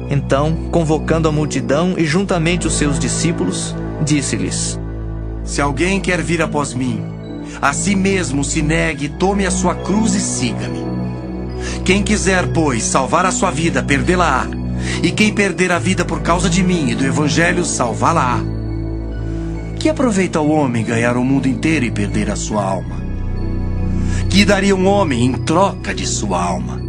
Então, convocando a multidão e juntamente os seus discípulos, disse-lhes: Se alguém quer vir após mim, a si mesmo se negue, tome a sua cruz e siga-me. Quem quiser, pois, salvar a sua vida, perdê-la-á. E quem perder a vida por causa de mim e do Evangelho, salvá-la-á. Que aproveita o homem ganhar o mundo inteiro e perder a sua alma? Que daria um homem em troca de sua alma?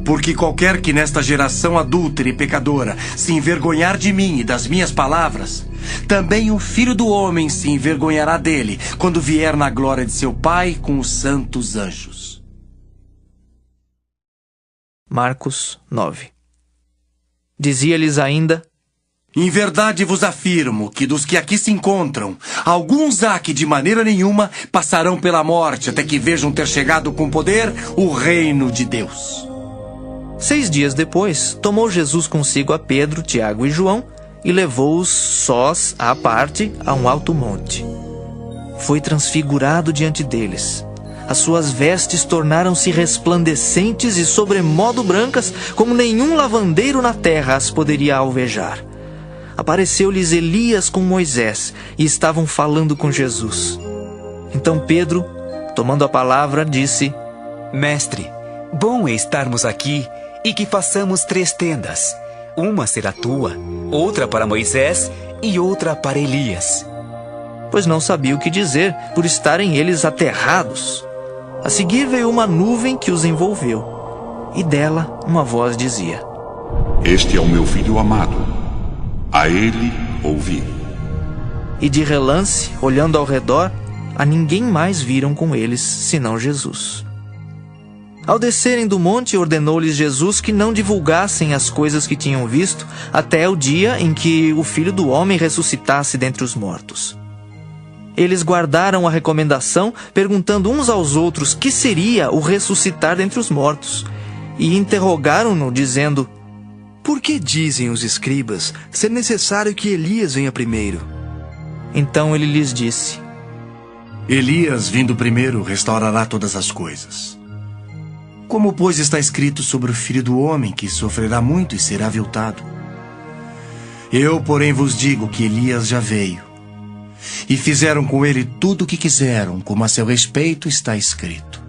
Porque qualquer que nesta geração adúltera e pecadora se envergonhar de mim e das minhas palavras, também o Filho do Homem se envergonhará dele, quando vier na glória de seu Pai com os santos anjos. Marcos 9. Dizia-lhes ainda: Em verdade vos afirmo que dos que aqui se encontram, alguns há que de maneira nenhuma passarão pela morte até que vejam ter chegado com poder o reino de Deus. 6 dias depois, tomou Jesus consigo a Pedro, Tiago e João e levou-os sós à parte a um alto monte. Foi transfigurado diante deles. As suas vestes tornaram-se resplandecentes e sobremodo brancas, como nenhum lavandeiro na terra as poderia alvejar. Apareceu-lhes Elias com Moisés, e estavam falando com Jesus. Então Pedro, tomando a palavra, disse: Mestre, bom é estarmos aqui e que façamos 3 tendas. Uma será tua, outra para Moisés e outra para Elias. Pois não sabia o que dizer, por estarem eles aterrados. A seguir veio uma nuvem que os envolveu, e dela uma voz dizia: Este é o meu filho amado. A ele ouvi. E de relance, olhando ao redor, a ninguém mais viram com eles, senão Jesus. Ao descerem do monte, ordenou-lhes Jesus que não divulgassem as coisas que tinham visto, até o dia em que o Filho do Homem ressuscitasse dentre os mortos. Eles guardaram a recomendação, perguntando uns aos outros que seria o ressuscitar dentre os mortos, e interrogaram-no, dizendo: Por que dizem os escribas ser necessário que Elias venha primeiro? Então ele lhes disse: Elias, vindo primeiro, restaurará todas as coisas. Como, pois, está escrito sobre o Filho do Homem, que sofrerá muito e será aviltado? Eu, porém, vos digo que Elias já veio, e fizeram com ele tudo o que quiseram, como a seu respeito está escrito.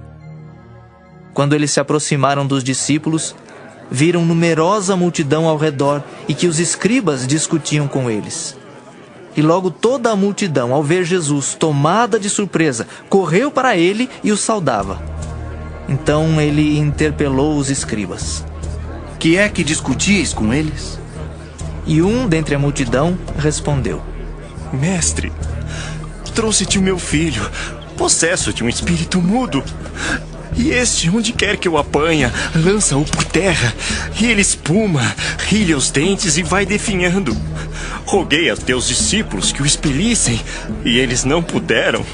Quando eles se aproximaram dos discípulos, viram numerosa multidão ao redor e que os escribas discutiam com eles. E logo toda a multidão, ao ver Jesus, tomada de surpresa, correu para ele e o saudava. Então ele interpelou os escribas: Que é que discutis com eles? E um dentre a multidão respondeu: Mestre, trouxe-te o meu filho, possesso de um espírito mudo. E este, onde quer que o apanha, lança-o por terra, e ele espuma, rilha os dentes e vai definhando. Roguei a teus discípulos que o expelissem, e eles não puderam.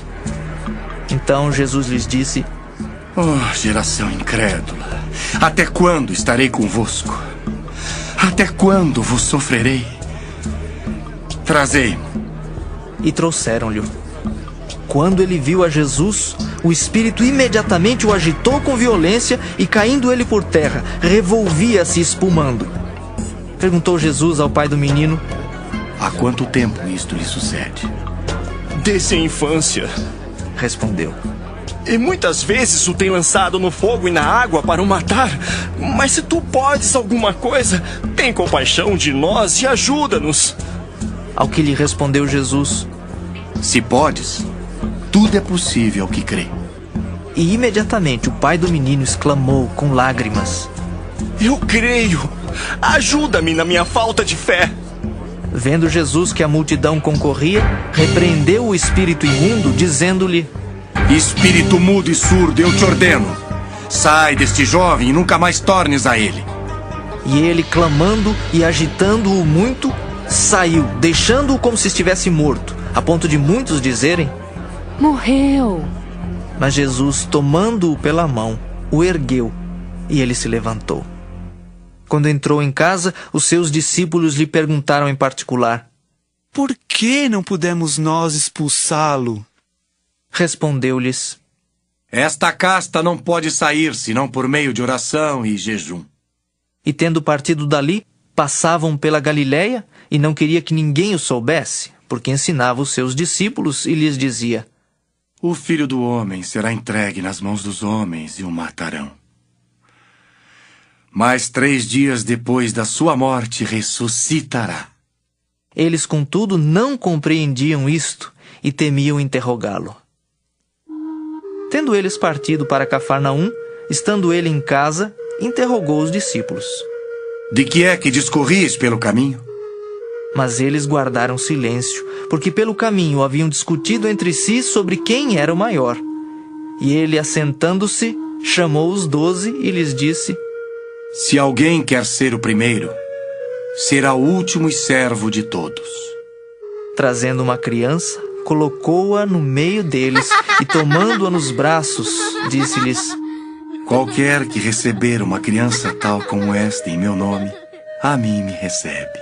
Então Jesus lhes disse: Oh, geração incrédula, até quando estarei convosco? Até quando vos sofrerei? Trazei-mo. E trouxeram-lhe. Quando ele viu a Jesus, o espírito imediatamente o agitou com violência e, caindo ele por terra, revolvia-se espumando. Perguntou Jesus ao pai do menino: Há quanto tempo isto lhe sucede? Desde a infância, respondeu. E muitas vezes o tem lançado no fogo e na água para o matar. Mas se tu podes alguma coisa, tem compaixão de nós e ajuda-nos. Ao que lhe respondeu Jesus: Se podes, tudo é possível ao que crê. E imediatamente o pai do menino exclamou com lágrimas: Eu creio, ajuda-me na minha falta de fé. Vendo Jesus que a multidão concorria, repreendeu o espírito imundo, dizendo-lhe: Espírito mudo e surdo, eu te ordeno, sai deste jovem e nunca mais tornes a ele. E ele, clamando e agitando-o muito, saiu, deixando-o como se estivesse morto, a ponto de muitos dizerem: Morreu. Mas Jesus, tomando-o pela mão, o ergueu, e ele se levantou. Quando entrou em casa, os seus discípulos lhe perguntaram em particular: Por que não pudemos nós expulsá-lo? Respondeu-lhes: Esta casta não pode sair, senão por meio de oração e jejum. E tendo partido dali, passavam pela Galiléia, e não queria que ninguém o soubesse, porque ensinava os seus discípulos e lhes dizia: O Filho do Homem será entregue nas mãos dos homens e o matarão. Mas 3 dias depois da sua morte ressuscitará. Eles, contudo, não compreendiam isto e temiam interrogá-lo. Tendo eles partido para Cafarnaum, estando ele em casa, interrogou os discípulos: De que é que discorris pelo caminho? Mas eles guardaram silêncio, porque pelo caminho haviam discutido entre si sobre quem era o maior. E ele, assentando-se, chamou os 12 e lhes disse: Se alguém quer ser o primeiro, será o último e servo de todos. Trazendo uma criança, colocou-a no meio deles e, tomando-a nos braços, disse-lhes: Qualquer que receber uma criança tal como esta em meu nome, a mim me recebe.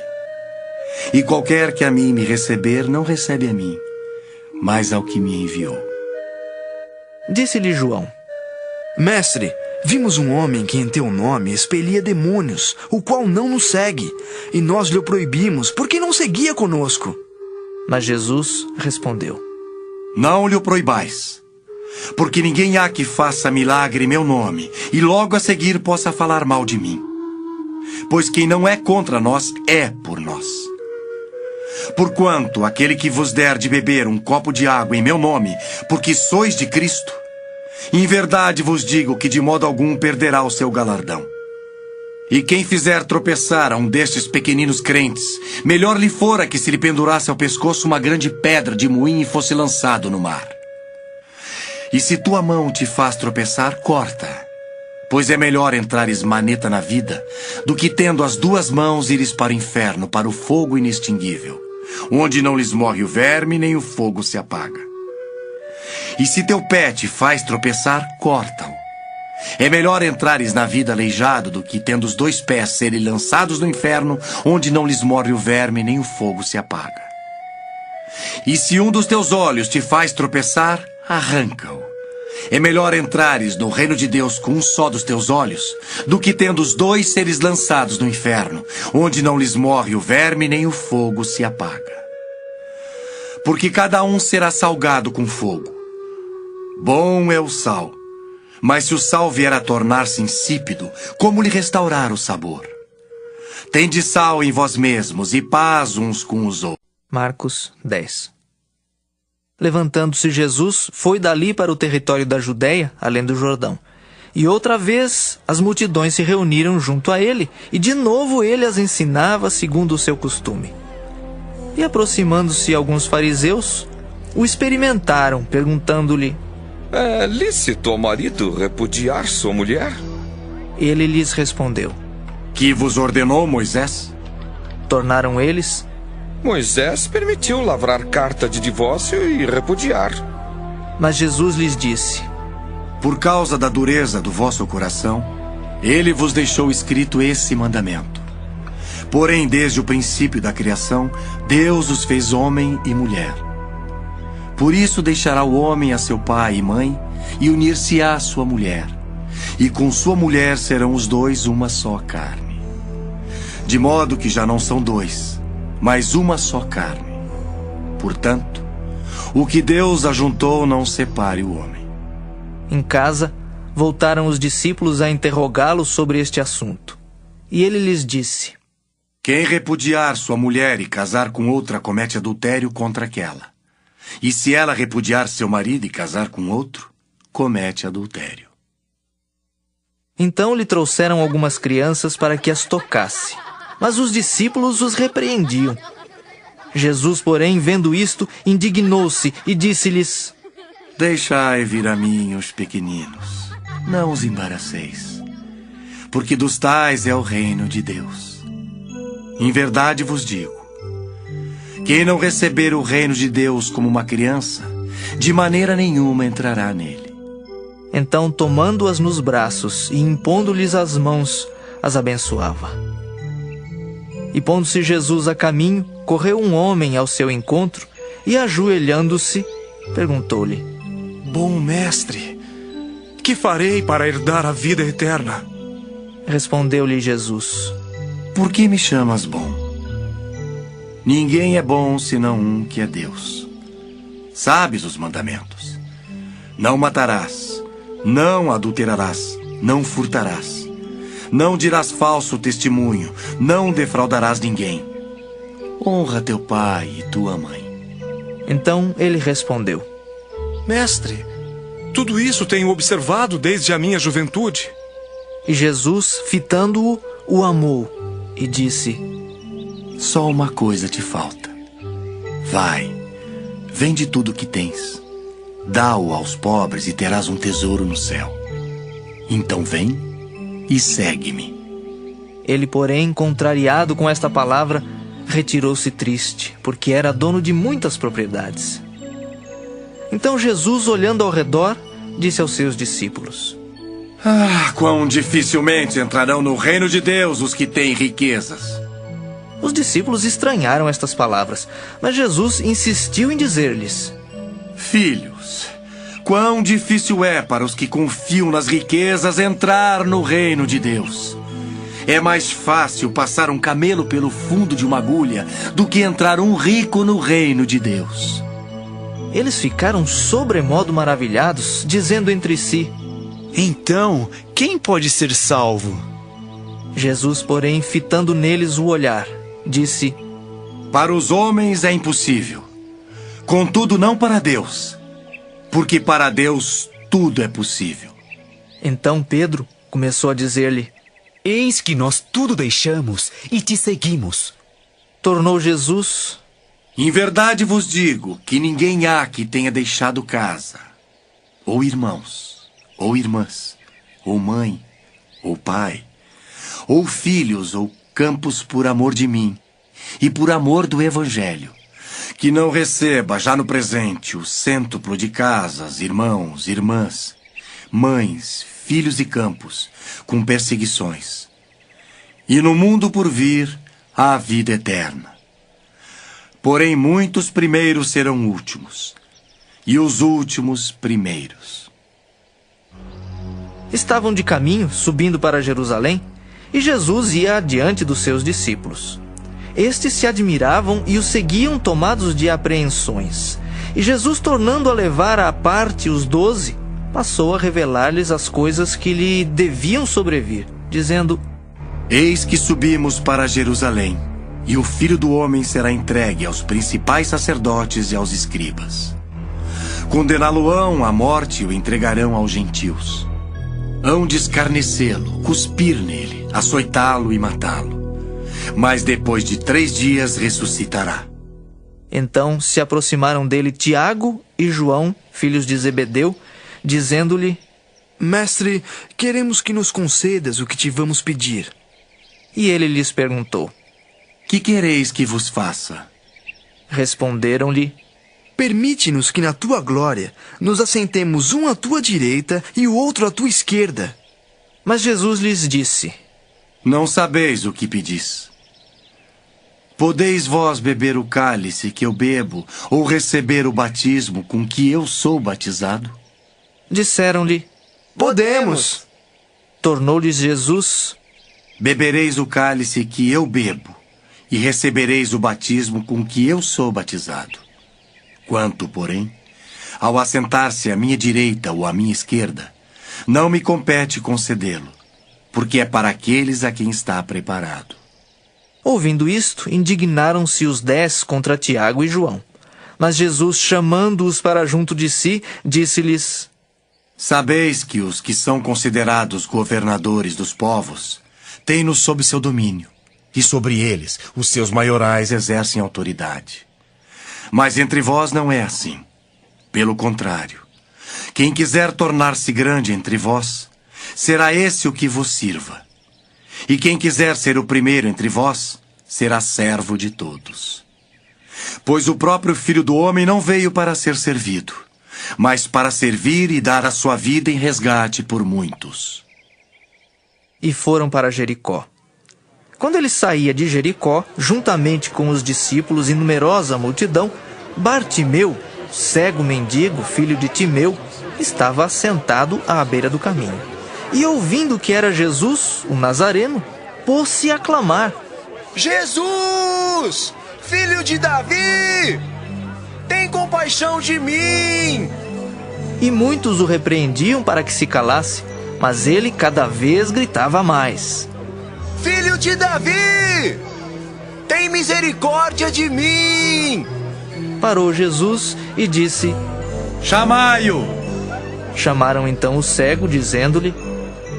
E qualquer que a mim me receber, não recebe a mim, mas ao que me enviou. Disse-lhe João: Mestre, vimos um homem que em teu nome expelia demônios, o qual não nos segue, e nós lhe o proibimos, porque não seguia conosco. Mas Jesus respondeu: Não lhe o proibais, porque ninguém há que faça milagre em meu nome, e logo a seguir possa falar mal de mim. Pois quem não é contra nós, é por nós. Porquanto aquele que vos der de beber um copo de água em meu nome, porque sois de Cristo, em verdade vos digo que de modo algum perderá o seu galardão. E quem fizer tropeçar a um destes pequeninos crentes, melhor lhe fora que se lhe pendurasse ao pescoço uma grande pedra de moinho e fosse lançado no mar. E se tua mão te faz tropeçar, corta. Pois é melhor entrares maneta na vida, do que tendo as duas mãos ires para o inferno, para o fogo inextinguível, onde não lhes morre o verme, nem o fogo se apaga. E se teu pé te faz tropeçar, corta-o. É melhor entrares na vida aleijado, do que tendo os dois pés serem lançados no inferno, onde não lhes morre o verme, nem o fogo se apaga. E se um dos teus olhos te faz tropeçar, arranca-o. É melhor entrares no reino de Deus com um só dos teus olhos, do que tendo os dois seres lançados no inferno, onde não lhes morre o verme, nem o fogo se apaga. Porque cada um será salgado com fogo. Bom é o sal, mas se o sal vier a tornar-se insípido, como lhe restaurar o sabor? Tende sal em vós mesmos e paz uns com os outros. Marcos 10. Levantando-se Jesus, foi dali para o território da Judéia, além do Jordão. E outra vez as multidões se reuniram junto a ele, e de novo ele as ensinava segundo o seu costume. E aproximando-se alguns fariseus, o experimentaram, perguntando-lhe: É lícito ao marido repudiar sua mulher? Ele lhes respondeu: Que vos ordenou Moisés? Tornaram eles: Moisés permitiu lavrar carta de divórcio e repudiar. Mas Jesus lhes disse: Por causa da dureza do vosso coração, ele vos deixou escrito esse mandamento. Porém, desde o princípio da criação, Deus os fez homem e mulher. Por isso deixará o homem a seu pai e mãe, e unir-se-á à sua mulher. E com sua mulher serão os dois uma só carne. De modo que já não são dois, mas uma só carne. Portanto, o que Deus ajuntou não separe o homem. Em casa, voltaram os discípulos a interrogá-lo sobre este assunto. E ele lhes disse: Quem repudiar sua mulher e casar com outra comete adultério contra aquela. E se ela repudiar seu marido e casar com outro, comete adultério. Então lhe trouxeram algumas crianças para que as tocasse, mas os discípulos os repreendiam. Jesus, porém, vendo isto, indignou-se e disse-lhes: Deixai vir a mim os pequeninos, não os embaraceis, porque dos tais é o reino de Deus. Em verdade vos digo, quem não receber o reino de Deus como uma criança, de maneira nenhuma entrará nele. Então, tomando-as nos braços e impondo-lhes as mãos, as abençoava. E pondo-se Jesus a caminho, correu um homem ao seu encontro e, ajoelhando-se, perguntou-lhe: Bom mestre, que farei para herdar a vida eterna? Respondeu-lhe Jesus: Por que me chamas bom? Ninguém é bom senão um que é Deus. Sabes os mandamentos: não matarás, não adulterarás, não furtarás, não dirás falso testemunho, não defraudarás ninguém. Honra teu pai e tua mãe. Então ele respondeu: Mestre, tudo isso tenho observado desde a minha juventude. E Jesus, fitando-o, o amou e disse: Só uma coisa te falta. Vai, vende tudo o que tens, dá-o aos pobres e terás um tesouro no céu. Então vem e segue-me. Ele, porém, contrariado com esta palavra, retirou-se triste, porque era dono de muitas propriedades. Então Jesus, olhando ao redor, disse aos seus discípulos: Quão dificilmente entrarão no reino de Deus os que têm riquezas. Os discípulos estranharam estas palavras, mas Jesus insistiu em dizer-lhes: Filhos, quão difícil é para os que confiam nas riquezas entrar no reino de Deus. É mais fácil passar um camelo pelo fundo de uma agulha do que entrar um rico no reino de Deus. Eles ficaram sobremodo maravilhados, dizendo entre si: Então, quem pode ser salvo? Jesus, porém, fitando neles o olhar, disse: Para os homens é impossível, contudo não para Deus, porque para Deus tudo é possível. Então Pedro começou a dizer-lhe: Eis que nós tudo deixamos e te seguimos. Tornou Jesus: Em verdade vos digo que ninguém há que tenha deixado casa, ou irmãos, ou irmãs, ou mãe, ou pai, ou filhos, ou campos por amor de mim e por amor do Evangelho, que não receba já no presente o cêntuplo de casas, irmãos, irmãs, mães, filhos e campos, com perseguições. E no mundo por vir, a vida eterna. Porém, muitos primeiros serão últimos, e os últimos primeiros. Estavam de caminho, subindo para Jerusalém, e Jesus ia adiante dos seus discípulos. Estes se admiravam e o seguiam tomados de apreensões. E Jesus, tornando a levar à parte os 12, passou a revelar-lhes as coisas que lhe deviam sobrevir, dizendo: Eis que subimos para Jerusalém, e o Filho do Homem será entregue aos principais sacerdotes e aos escribas. Condená-lo-ão à morte e o entregarão aos gentios. Hão de escarnecê-lo, cuspir nele, açoitá-lo e matá-lo. Mas depois de 3 dias ressuscitará. Então se aproximaram dele Tiago e João, filhos de Zebedeu, dizendo-lhe: Mestre, queremos que nos concedas o que te vamos pedir. E ele lhes perguntou: Que quereis que vos faça? Responderam-lhe: Permite-nos que na tua glória nos assentemos um à tua direita e o outro à tua esquerda. Mas Jesus lhes disse: Não sabeis o que pedis. Podeis vós beber o cálice que eu bebo, ou receber o batismo com que eu sou batizado? Disseram-lhe: Podemos. Tornou-lhes Jesus: Bebereis o cálice que eu bebo, e recebereis o batismo com que eu sou batizado. Quanto, porém, ao assentar-se à minha direita ou à minha esquerda, não me compete concedê-lo, porque é para aqueles a quem está preparado. Ouvindo isto, indignaram-se os 10 contra Tiago e João. Mas Jesus, chamando-os para junto de si, disse-lhes: Sabeis que os que são considerados governadores dos povos têm-nos sob seu domínio, e sobre eles os seus maiorais exercem autoridade. Mas entre vós não é assim. Pelo contrário, quem quiser tornar-se grande entre vós, será esse o que vos sirva. E quem quiser ser o primeiro entre vós, será servo de todos. Pois o próprio Filho do Homem não veio para ser servido, mas para servir e dar a sua vida em resgate por muitos. E foram para Jericó. Quando ele saía de Jericó, juntamente com os discípulos e numerosa multidão, Bartimeu, cego mendigo, filho de Timeu, estava assentado à beira do caminho. E ouvindo que era Jesus, o Nazareno, pôs-se a clamar: Jesus, filho de Davi, tem compaixão de mim! E muitos o repreendiam para que se calasse, mas ele cada vez gritava mais: Filho de Davi, tem misericórdia de mim! Parou Jesus e disse: Chamai-o! Chamaram então o cego, dizendo-lhe: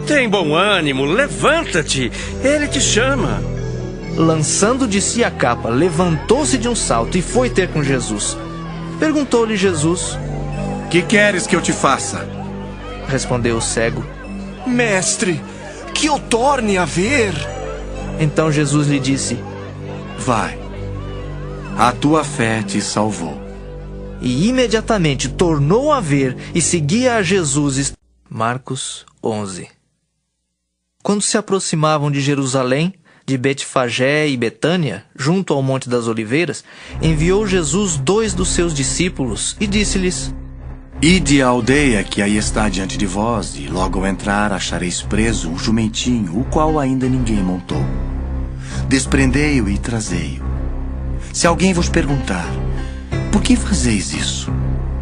Tem bom ânimo, levanta-te, ele te chama. Lançando de si a capa, levantou-se de um salto e foi ter com Jesus. Perguntou-lhe Jesus: Que queres que eu te faça? Respondeu o cego: Mestre, que eu torne a ver. Então Jesus lhe disse: Vai, a tua fé te salvou. E imediatamente tornou a ver e seguia a Jesus. Marcos 11. Quando se aproximavam de Jerusalém, de Betfagé e Betânia, junto ao Monte das Oliveiras, enviou Jesus 2 dos seus discípulos e disse-lhes: Ide à aldeia que aí está diante de vós, e logo ao entrar achareis preso um jumentinho, o qual ainda ninguém montou. Desprendei-o e trazei-o. Se alguém vos perguntar: Por que fazeis isso?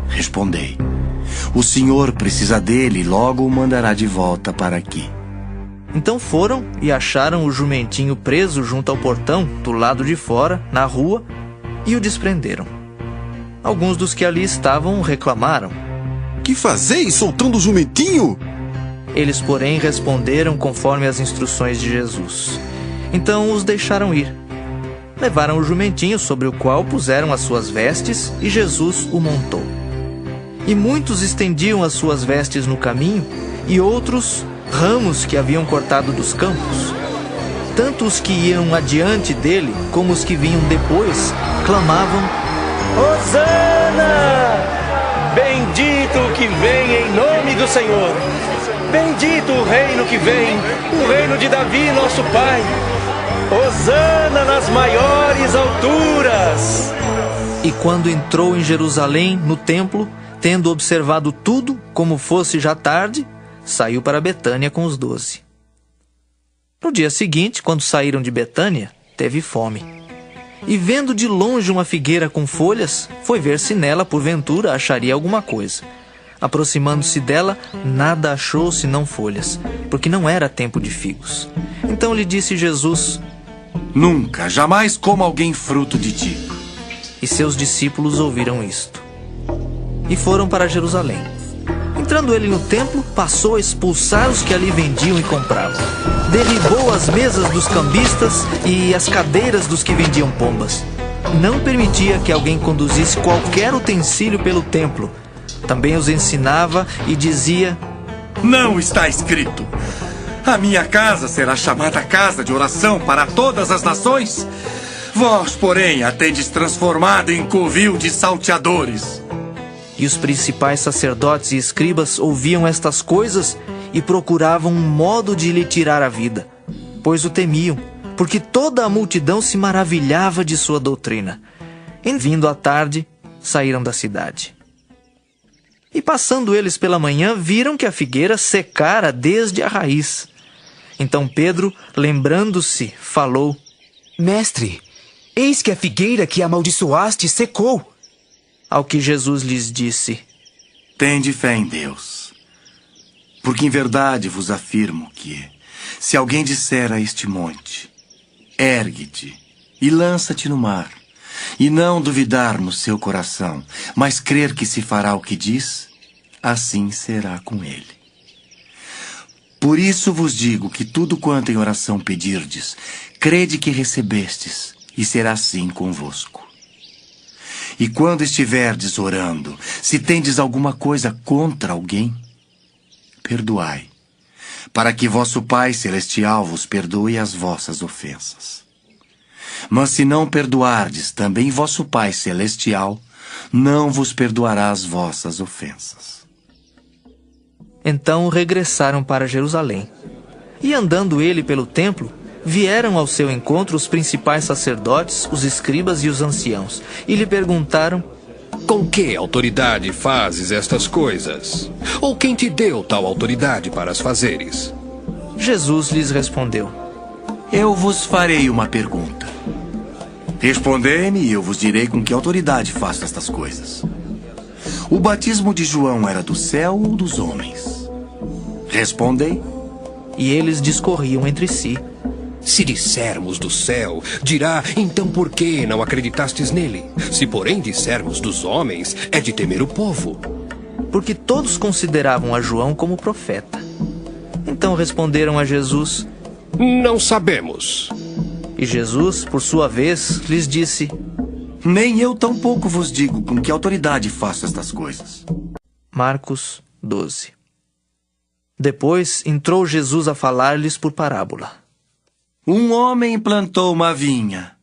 Respondei: O Senhor precisa dele e logo o mandará de volta para aqui. Então foram e acharam o jumentinho preso junto ao portão, do lado de fora, na rua, e o desprenderam. Alguns dos que ali estavam reclamaram: Que fazeis soltando o jumentinho? Eles, porém, responderam conforme as instruções de Jesus. Então os deixaram ir. Levaram o jumentinho sobre o qual puseram as suas vestes e Jesus o montou. E muitos estendiam as suas vestes no caminho e outros ramos que haviam cortado dos campos. Tanto os que iam adiante dele como os que vinham depois clamavam: Hosana! Bendito o que vem em nome do Senhor! Bendito o reino que vem, o reino de Davi, nosso pai! Hosana nas maiores alturas! E quando entrou em Jerusalém, no templo, tendo observado tudo, como fosse já tarde, saiu para Betânia com os 12. No dia seguinte, quando saíram de Betânia, teve fome. E vendo de longe uma figueira com folhas, foi ver se nela, porventura, acharia alguma coisa. Aproximando-se dela, nada achou senão folhas, porque não era tempo de figos. Então lhe disse Jesus: Nunca, jamais coma alguém fruto de ti. E seus discípulos ouviram isto. E foram para Jerusalém. Entrando ele no templo, passou a expulsar os que ali vendiam e compravam. Derribou as mesas dos cambistas e as cadeiras dos que vendiam pombas. Não permitia que alguém conduzisse qualquer utensílio pelo templo. Também os ensinava e dizia: Não está escrito: a minha casa será chamada casa de oração para todas as nações? Vós, porém, a tendes transformado em covil de salteadores. E os principais sacerdotes e escribas ouviam estas coisas e procuravam um modo de lhe tirar a vida, pois o temiam, porque toda a multidão se maravilhava de sua doutrina. Em vindo à tarde, saíram da cidade. E passando eles pela manhã, viram que a figueira secara desde a raiz. Então Pedro, lembrando-se, falou: Mestre, eis que a figueira que amaldiçoaste secou. Ao que Jesus lhes disse: Tende fé em Deus, porque em verdade vos afirmo que, se alguém disser a este monte: ergue-te e lança-te no mar, e não duvidar no seu coração, mas crer que se fará o que diz, assim será com ele. Por isso vos digo que tudo quanto em oração pedirdes, crede que recebestes, e será assim convosco. E quando estiverdes orando, se tendes alguma coisa contra alguém, perdoai, para que vosso Pai Celestial vos perdoe as vossas ofensas. Mas se não perdoardes, também vosso Pai Celestial não vos perdoará as vossas ofensas. Então regressaram para Jerusalém. E andando ele pelo templo, vieram ao seu encontro os principais sacerdotes, os escribas e os anciãos, e lhe perguntaram: Com que autoridade fazes estas coisas? Ou quem te deu tal autoridade para as fazeres? Jesus lhes respondeu: Eu vos farei uma pergunta. Respondei-me e eu vos direi com que autoridade faço estas coisas. O batismo de João era do céu ou dos homens? Respondei. E eles discorriam entre si: Se dissermos do céu, dirá, então por que não acreditastes nele? Se porém dissermos dos homens, é de temer o povo. Porque todos consideravam a João como profeta. Então responderam a Jesus: Não sabemos. E Jesus, por sua vez, lhes disse: Nem eu tampouco vos digo com que autoridade faço estas coisas. Marcos 12. Depois entrou Jesus a falar-lhes por parábola. Um homem plantou uma vinha,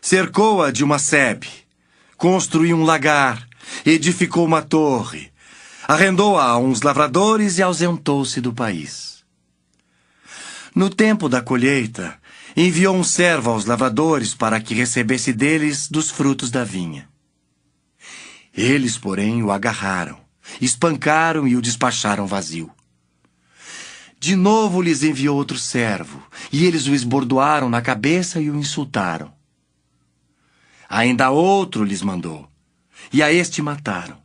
cercou-a de uma sebe, construiu um lagar, edificou uma torre, arrendou-a a uns lavradores e ausentou-se do país. No tempo da colheita, enviou um servo aos lavradores para que recebesse deles dos frutos da vinha. Eles, porém, o agarraram, espancaram e o despacharam vazio. De novo lhes enviou outro servo, e eles o esbordoaram na cabeça e o insultaram. Ainda outro lhes mandou, e a este mataram.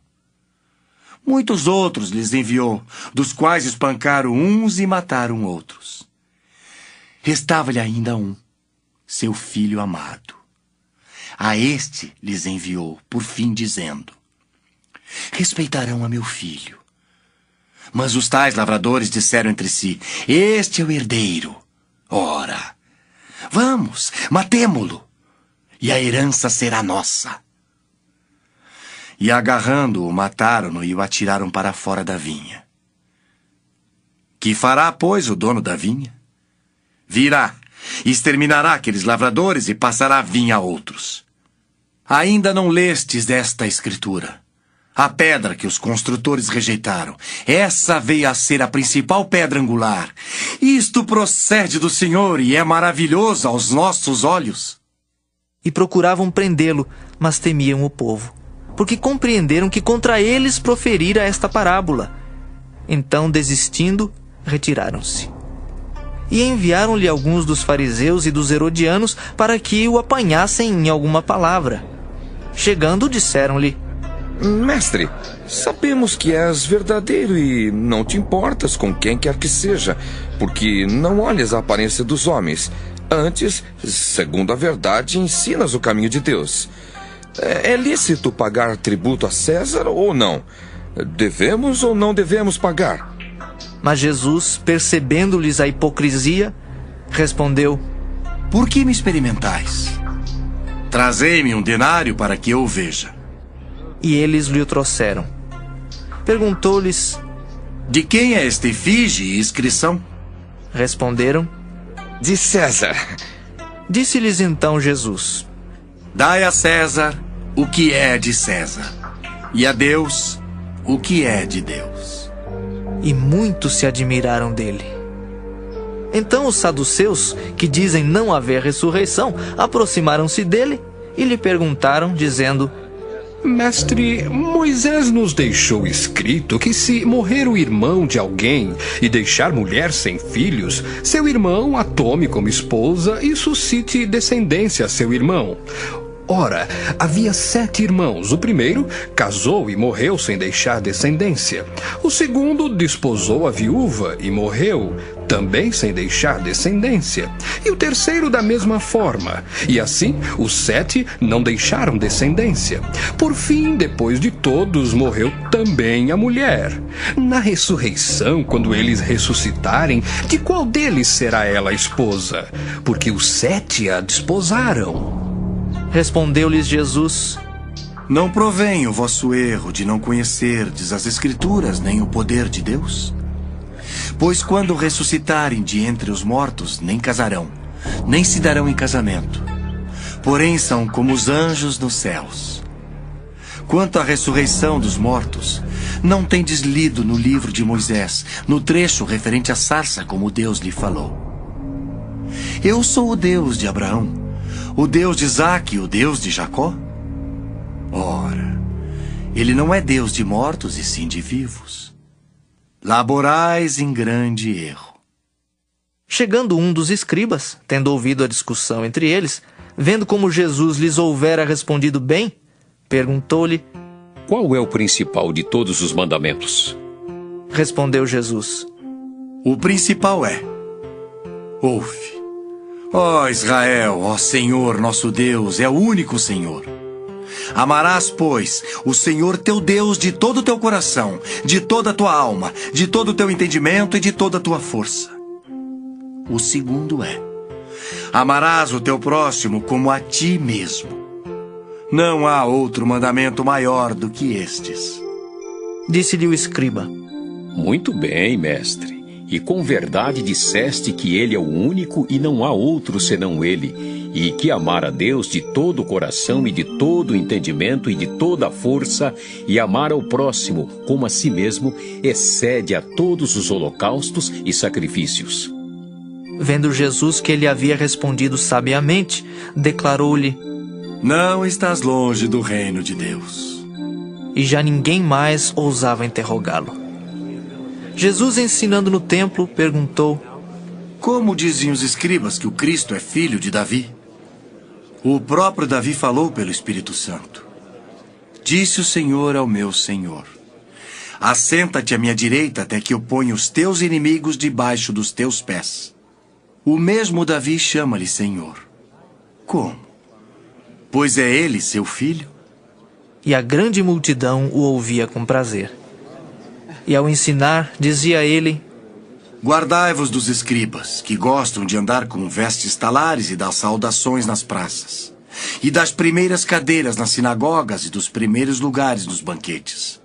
Muitos outros lhes enviou, dos quais espancaram uns e mataram outros. Restava-lhe ainda um, seu filho amado. A este lhes enviou, por fim, dizendo: Respeitarão a meu filho. Mas os tais lavradores disseram entre si: este é o herdeiro. Ora, vamos, matemo-lo, e a herança será nossa. E agarrando-o, mataram-no e o atiraram para fora da vinha. Que fará, pois, o dono da vinha? Virá, exterminará aqueles lavradores e passará a vinha a outros. Ainda não lestes desta escritura? A pedra que os construtores rejeitaram, essa veio a ser a principal pedra angular. Isto procede do Senhor e é maravilhoso aos nossos olhos. E procuravam prendê-lo, mas temiam o povo, porque compreenderam que contra eles proferira esta parábola. Então, desistindo, retiraram-se. E enviaram-lhe alguns dos fariseus e dos herodianos para que o apanhassem em alguma palavra. Chegando, disseram-lhe: Mestre, sabemos que és verdadeiro e não te importas com quem quer que seja, porque não olhas a aparência dos homens. Antes, segundo a verdade, ensinas o caminho de Deus. É lícito pagar tributo a César ou não? Devemos ou não devemos pagar? Mas Jesus, percebendo-lhes a hipocrisia, respondeu: Por que me experimentais? Trazei-me um denário para que eu o veja. E eles lhe o trouxeram. Perguntou-lhes: De quem é esta efígie e inscrição? Responderam: De César. Disse-lhes então Jesus: Dai a César o que é de César, e a Deus o que é de Deus. E muitos se admiraram dele. Então os saduceus, que dizem não haver ressurreição, aproximaram-se dele e lhe perguntaram, dizendo: Mestre, Moisés nos deixou escrito que se morrer o irmão de alguém e deixar mulher sem filhos, seu irmão a tome como esposa e suscite descendência a seu irmão. Ora, havia 7 irmãos. O primeiro casou e morreu sem deixar descendência. O segundo desposou a viúva e morreu, também sem deixar descendência. E o terceiro da mesma forma. E assim, os 7 não deixaram descendência. Por fim, depois de todos, morreu também a mulher. Na ressurreição, quando eles ressuscitarem, de qual deles será ela a esposa? Porque os 7 a desposaram. Respondeu-lhes Jesus: Não provém o vosso erro de não conhecerdes as Escrituras nem o poder de Deus? Pois quando ressuscitarem de entre os mortos, nem casarão, nem se darão em casamento. Porém são como os anjos nos céus. Quanto à ressurreição dos mortos, não tendes lido no livro de Moisés, no trecho referente à sarça, como Deus lhe falou. Eu sou o Deus de Abraão, o Deus de Isaque e o Deus de Jacó? Ora, ele não é Deus de mortos e sim de vivos. Laborais em grande erro. Chegando um dos escribas, tendo ouvido a discussão entre eles, vendo como Jesus lhes houvera respondido bem, perguntou-lhe: Qual é o principal de todos os mandamentos? Respondeu Jesus: O principal é: ouve. Ó Israel, ó Senhor nosso Deus, é o único Senhor. Amarás, pois, o Senhor teu Deus de todo o teu coração, de toda a tua alma, de todo o teu entendimento e de toda a tua força. O segundo é: amarás o teu próximo como a ti mesmo. Não há outro mandamento maior do que estes. Disse-lhe o escriba: Muito bem, mestre. E com verdade disseste que ele é o único e não há outro senão ele, e que amar a Deus de todo o coração e de todo o entendimento e de toda a força, e amar ao próximo como a si mesmo, excede a todos os holocaustos e sacrifícios. Vendo Jesus que ele havia respondido sabiamente, declarou-lhe: Não estás longe do reino de Deus. E já ninguém mais ousava interrogá-lo. Jesus, ensinando no templo, perguntou: Como dizem os escribas que o Cristo é filho de Davi? O próprio Davi falou pelo Espírito Santo. Disse o Senhor ao meu Senhor: Assenta-te à minha direita até que eu ponha os teus inimigos debaixo dos teus pés. O mesmo Davi chama-lhe Senhor. Como? Pois é ele seu filho? E a grande multidão o ouvia com prazer. E ao ensinar, dizia ele: Guardai-vos dos escribas, que gostam de andar com vestes talares e das saudações nas praças, e das primeiras cadeiras nas sinagogas e dos primeiros lugares nos banquetes,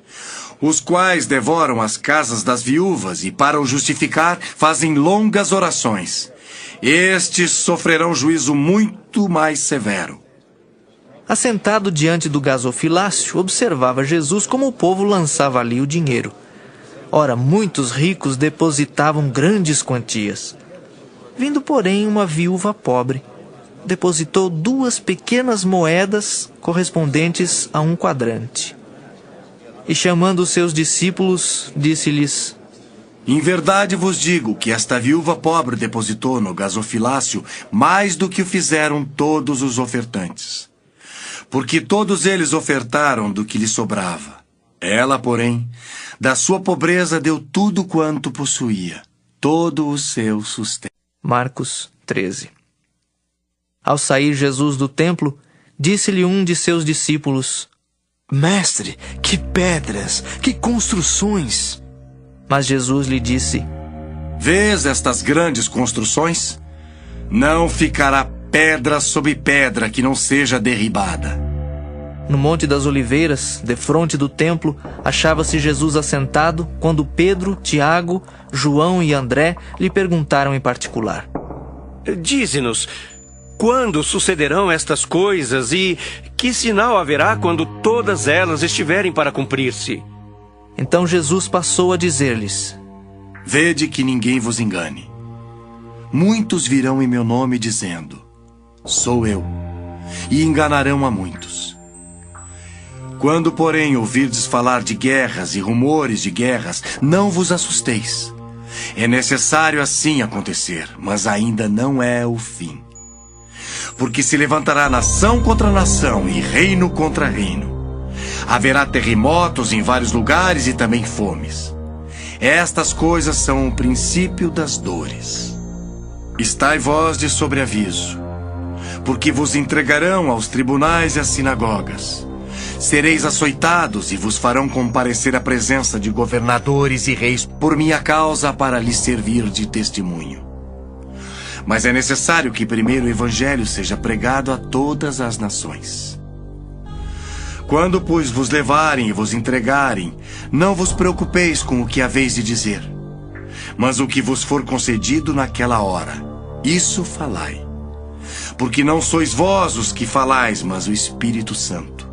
os quais devoram as casas das viúvas e, para o justificar, fazem longas orações. Estes sofrerão juízo muito mais severo. Assentado diante do gasofilácio, observava Jesus como o povo lançava ali o dinheiro. Ora, muitos ricos depositavam grandes quantias. Vindo, porém, uma viúva pobre, depositou 2 pequenas moedas correspondentes a 1 quadrante. E chamando os seus discípulos, disse-lhes: Em verdade vos digo que esta viúva pobre depositou no gasofilácio mais do que o fizeram todos os ofertantes. Porque todos eles ofertaram do que lhe sobrava. Ela, porém, da sua pobreza deu tudo quanto possuía, todo o seu sustento. Marcos 13. Ao sair Jesus do templo, disse-lhe um de seus discípulos: Mestre, que pedras, que construções! Mas Jesus lhe disse: Vês estas grandes construções? Não ficará pedra sobre pedra que não seja derribada. No Monte das Oliveiras, defronte do templo, achava-se Jesus assentado, quando Pedro, Tiago, João e André lhe perguntaram em particular: Dize-nos, quando sucederão estas coisas e que sinal haverá quando todas elas estiverem para cumprir-se? Então Jesus passou a dizer-lhes: Vede que ninguém vos engane. Muitos virão em meu nome dizendo: Sou eu, e enganarão a muitos. Quando, porém, ouvirdes falar de guerras e rumores de guerras, não vos assusteis. É necessário assim acontecer, mas ainda não é o fim. Porque se levantará nação contra nação e reino contra reino. Haverá terremotos em vários lugares e também fomes. Estas coisas são o princípio das dores. Estai vós de sobreaviso, porque vos entregarão aos tribunais e às sinagogas. Sereis açoitados e vos farão comparecer à presença de governadores e reis por minha causa para lhes servir de testemunho. Mas é necessário que primeiro o evangelho seja pregado a todas as nações. Quando, pois, vos levarem e vos entregarem, não vos preocupeis com o que haveis de dizer, mas o que vos for concedido naquela hora, isso falai. Porque não sois vós os que falais, mas o Espírito Santo.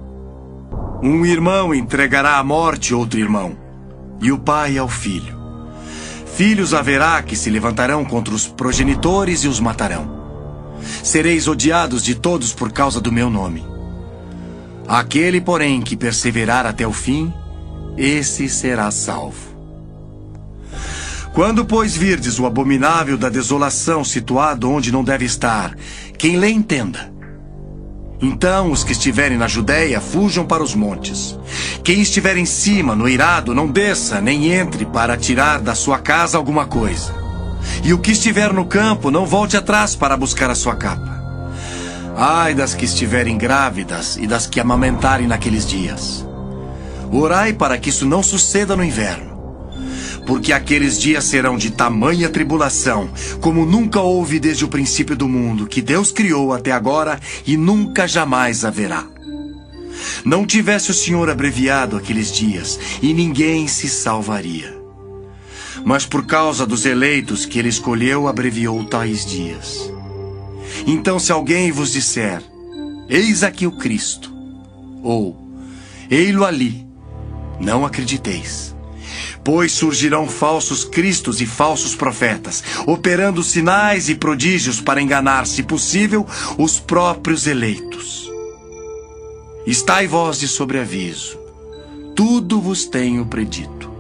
Um irmão entregará à morte outro irmão, e o pai ao filho. Filhos haverá que se levantarão contra os progenitores e os matarão. Sereis odiados de todos por causa do meu nome. Aquele, porém, que perseverar até o fim, esse será salvo. Quando, pois, virdes o abominável da desolação situado onde não deve estar, quem lê entenda. Então os que estiverem na Judéia fujam para os montes. Quem estiver em cima, no eirado, não desça, nem entre para tirar da sua casa alguma coisa. E o que estiver no campo, não volte atrás para buscar a sua capa. Ai das que estiverem grávidas e das que amamentarem naqueles dias. Orai para que isso não suceda no inverno. Porque aqueles dias serão de tamanha tribulação, como nunca houve desde o princípio do mundo, que Deus criou até agora e nunca jamais haverá. Não tivesse o Senhor abreviado aqueles dias, e ninguém se salvaria. Mas por causa dos eleitos que ele escolheu, abreviou tais dias. Então, se alguém vos disser: eis aqui o Cristo, ou ei-lo ali, não acrediteis. Pois surgirão falsos cristos e falsos profetas, operando sinais e prodígios para enganar, se possível, os próprios eleitos. Estai vós de sobreaviso, tudo vos tenho predito.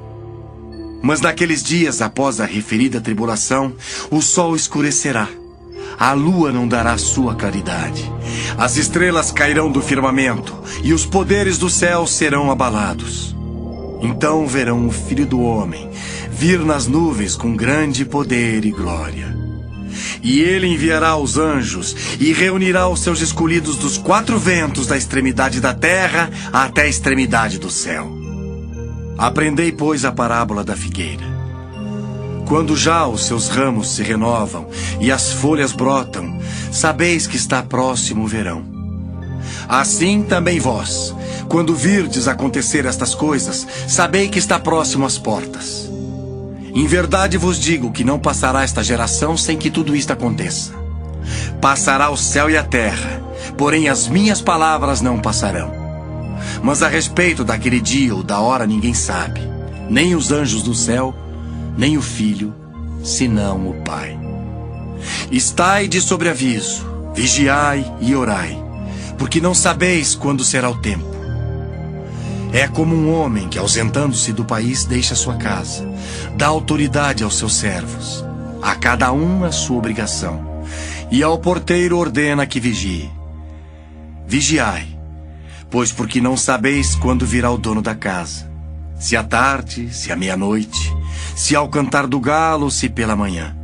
Mas naqueles dias, após a referida tribulação, o sol escurecerá, a lua não dará sua claridade, as estrelas cairão do firmamento, e os poderes do céu serão abalados. Então verão o Filho do Homem vir nas nuvens com grande poder e glória. E ele enviará os anjos e reunirá os seus escolhidos dos 4 ventos, da extremidade da terra até a extremidade do céu. Aprendei, pois, a parábola da figueira. Quando já os seus ramos se renovam e as folhas brotam, sabeis que está próximo o verão. Assim também vós, quando virdes acontecer estas coisas, sabei que está próximo às portas. Em verdade vos digo que não passará esta geração sem que tudo isto aconteça. Passará o céu e a terra, porém as minhas palavras não passarão. Mas a respeito daquele dia ou da hora ninguém sabe, nem os anjos do céu, nem o Filho, senão o Pai. Estai de sobreaviso, vigiai e orai, porque não sabeis quando será o tempo. É como um homem que, ausentando-se do país, deixa sua casa, dá autoridade aos seus servos, a cada um a sua obrigação, e ao porteiro ordena que vigie. Vigiai, pois porque não sabeis quando virá o dono da casa, se à tarde, se à meia-noite, se ao cantar do galo, se pela manhã,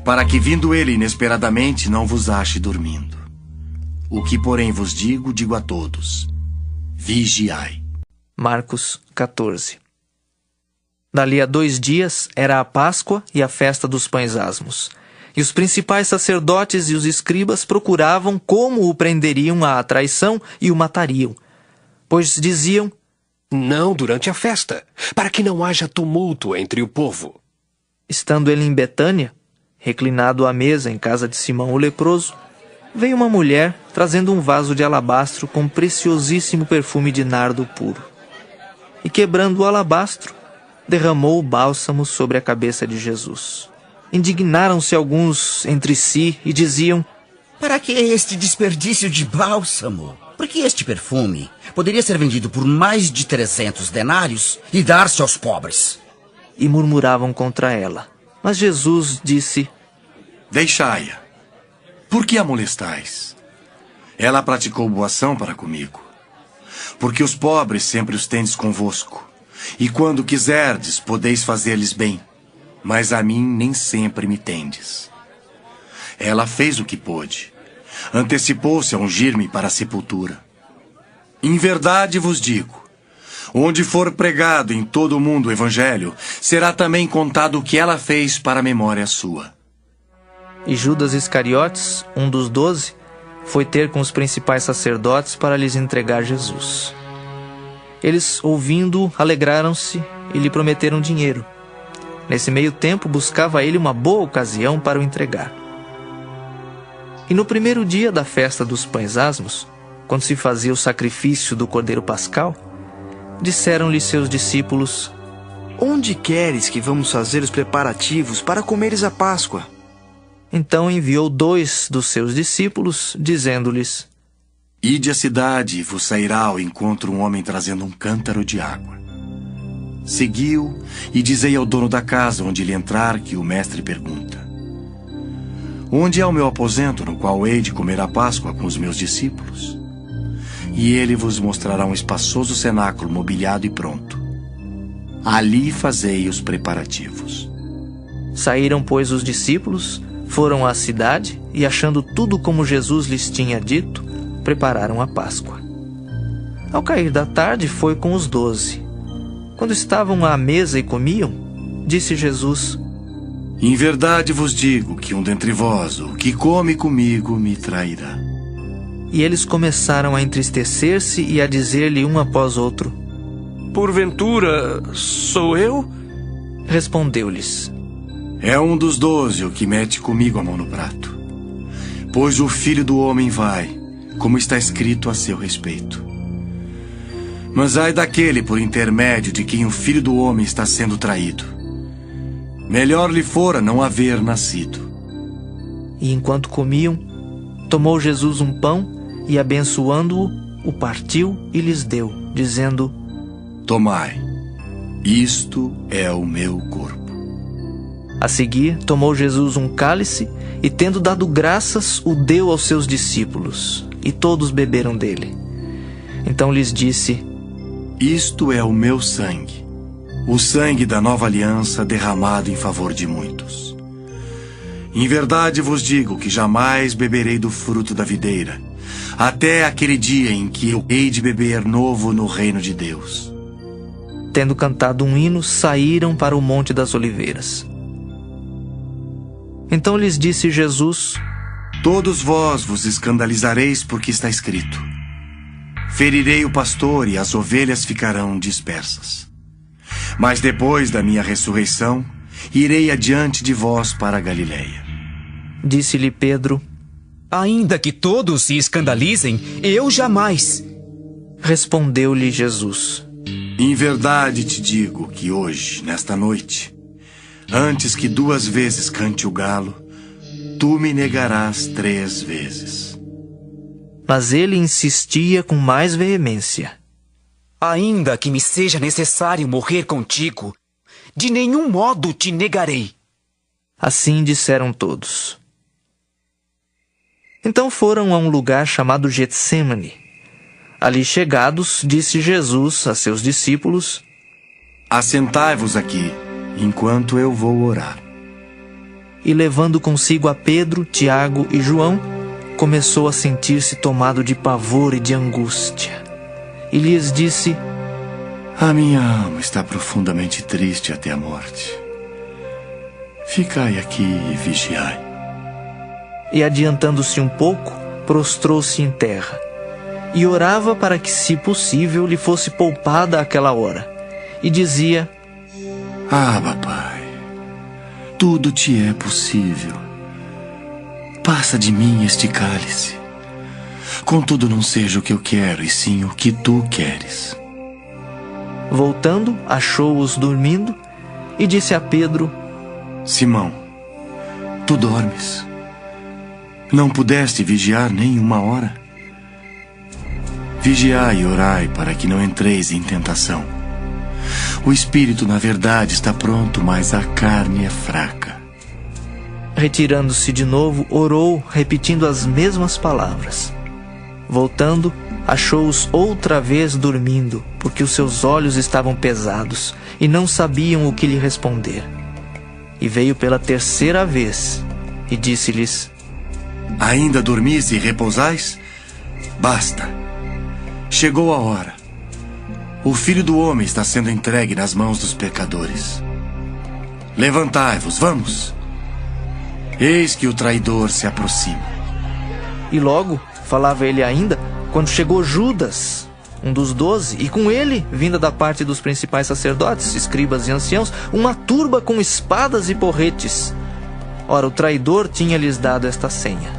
para que vindo ele inesperadamente não vos ache dormindo. O que porém vos digo, digo a todos: vigiai. Marcos 14. Dali a 2 dias era a Páscoa e a festa dos pães asmos. E os principais sacerdotes e os escribas procuravam como o prenderiam à traição e o matariam. Pois diziam: não durante a festa, para que não haja tumulto entre o povo. Estando ele em Betânia, reclinado à mesa em casa de Simão o leproso, veio uma mulher trazendo um vaso de alabastro com preciosíssimo perfume de nardo puro. E quebrando o alabastro, derramou o bálsamo sobre a cabeça de Jesus. Indignaram-se alguns entre si e diziam: para que este desperdício de bálsamo? Porque este perfume poderia ser vendido por mais de 300 denários e dar-se aos pobres. E murmuravam contra ela. Mas Jesus disse: deixai-a. Por que a molestais? Ela praticou boa ação para comigo. Porque os pobres sempre os tendes convosco, e quando quiserdes, podeis fazer-lhes bem, mas a mim nem sempre me tendes. Ela fez o que pôde. Antecipou-se a ungir-me para a sepultura. Em verdade vos digo, onde for pregado em todo o mundo o evangelho, será também contado o que ela fez para a memória sua. E Judas Iscariotes, um dos 12, foi ter com os principais sacerdotes para lhes entregar Jesus. Eles, ouvindo, alegraram-se e lhe prometeram dinheiro. Nesse meio tempo, buscava ele uma boa ocasião para o entregar. E no primeiro dia da festa dos pães asmos, quando se fazia o sacrifício do cordeiro pascal, disseram-lhe seus discípulos: onde queres que vamos fazer os preparativos para comeres a Páscoa? Então enviou 2 dos seus discípulos, dizendo-lhes: ide à cidade e vos sairá ao encontro um homem trazendo um cântaro de água. Seguiu e dizei ao dono da casa onde ele entrar que o mestre pergunta: onde é o meu aposento no qual hei de comer a Páscoa com os meus discípulos? E ele vos mostrará um espaçoso cenáculo mobiliado e pronto. Ali fazei os preparativos. Saíram, pois, os discípulos, foram à cidade e, achando tudo como Jesus lhes tinha dito, prepararam a Páscoa. Ao cair da tarde, foi com os 12. Quando estavam à mesa e comiam, disse Jesus: em verdade vos digo que um dentre vós, o que come comigo, me trairá. E eles começaram a entristecer-se e a dizer-lhe um após outro: porventura, sou eu? Respondeu-lhes: é um dos 12 o que mete comigo a mão no prato. Pois o Filho do Homem vai, como está escrito a seu respeito. Mas ai daquele por intermédio de quem o Filho do Homem está sendo traído. Melhor lhe fora não haver nascido. E enquanto comiam, tomou Jesus um pão e, abençoando-o, o partiu e lhes deu, dizendo: tomai, isto é o meu corpo. A seguir, tomou Jesus um cálice e, tendo dado graças, o deu aos seus discípulos, e todos beberam dele. Então lhes disse: isto é o meu sangue, o sangue da nova aliança derramado em favor de muitos. Em verdade vos digo que jamais beberei do fruto da videira, até aquele dia em que eu hei de beber novo no reino de Deus. tendo cantado um hino, saíram para o Monte das Oliveiras. Então lhes disse Jesus: Todos vós vos escandalizareis porque está escrito: ferirei o pastor e as ovelhas ficarão dispersas. Mas depois da minha ressurreição, irei adiante de vós para a Galileia. Disse-lhe Pedro: Ainda que todos se escandalizem, eu jamais. Respondeu-lhe Jesus: Em verdade te digo que hoje, nesta noite, antes que 2 vezes cante o galo, tu me negarás 3 vezes. Mas ele insistia com mais veemência: Ainda que me seja necessário morrer contigo, de nenhum modo te negarei. Assim disseram todos. Então foram a um lugar chamado Getsêmani. Ali chegados, disse Jesus a seus discípulos: Assentai-vos aqui, enquanto eu vou orar. E levando consigo a Pedro, Tiago e João, começou a sentir-se tomado de pavor e de angústia. E lhes disse: A minha alma está profundamente triste até a morte. Ficai aqui e vigiai. E adiantando-se um pouco, prostrou-se em terra, e orava para que, se possível, lhe fosse poupada aquela hora. E dizia: Abba, Pai, tudo te é possível. Passa de mim este cálice. Contudo, não seja o que eu quero, e sim o que tu queres. Voltando, achou-os dormindo, e disse a Pedro: Simão, tu dormes? Não pudeste vigiar nem 1 hora? Vigiai e orai para que não entreis em tentação. O espírito, na verdade, está pronto, mas a carne é fraca. Retirando-se de novo, orou, repetindo as mesmas palavras. Voltando, achou-os outra vez dormindo, porque os seus olhos estavam pesados, e não sabiam o que lhe responder. E veio pela 3ª vez, e disse-lhes: Ainda dormis e repousais? Basta. Chegou a hora. O Filho do Homem está sendo entregue nas mãos dos pecadores. Levantai-vos, vamos. Eis que o traidor se aproxima. E logo, falava ele ainda, quando chegou Judas, um dos 12, e com ele, vinda da parte dos principais sacerdotes, escribas e anciãos, uma turba com espadas e porretes. Ora, o traidor tinha-lhes dado esta senha: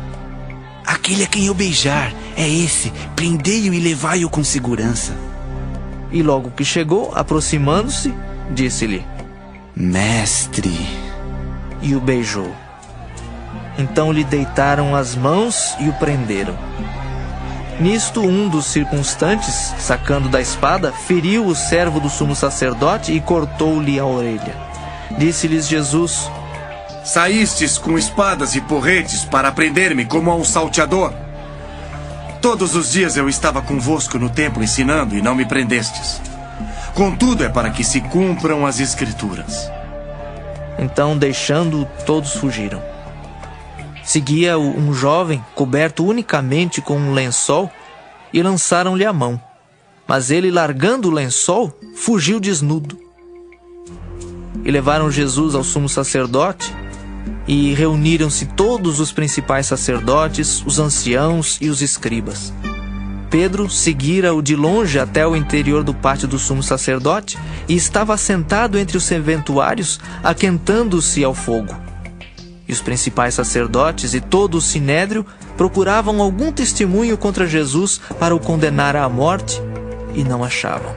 Aquele a quem eu beijar, é esse, prendei-o e levai-o com segurança. E logo que chegou, aproximando-se, disse-lhe: Mestre. E o beijou. Então lhe deitaram as mãos e o prenderam. Nisto, um dos circunstantes, sacando da espada, feriu o servo do sumo sacerdote e cortou-lhe a orelha. Disse-lhes Jesus: Saístes com espadas e porretes para prender-me como a um salteador. Todos os dias eu estava convosco no templo ensinando e não me prendestes. Contudo, é para que se cumpram as Escrituras. Então, deixando-o, todos fugiram. Seguia-o um jovem, coberto unicamente com um lençol, e lançaram-lhe a mão. Mas ele, largando o lençol, fugiu desnudo. E levaram Jesus ao sumo sacerdote, e reuniram-se todos os principais sacerdotes, os anciãos e os escribas. Pedro seguira-o de longe até o interior do pátio do sumo sacerdote, e estava sentado entre os serventuários, aquentando-se ao fogo. E os principais sacerdotes e todo o sinédrio procuravam algum testemunho contra Jesus para o condenar à morte, e não achavam.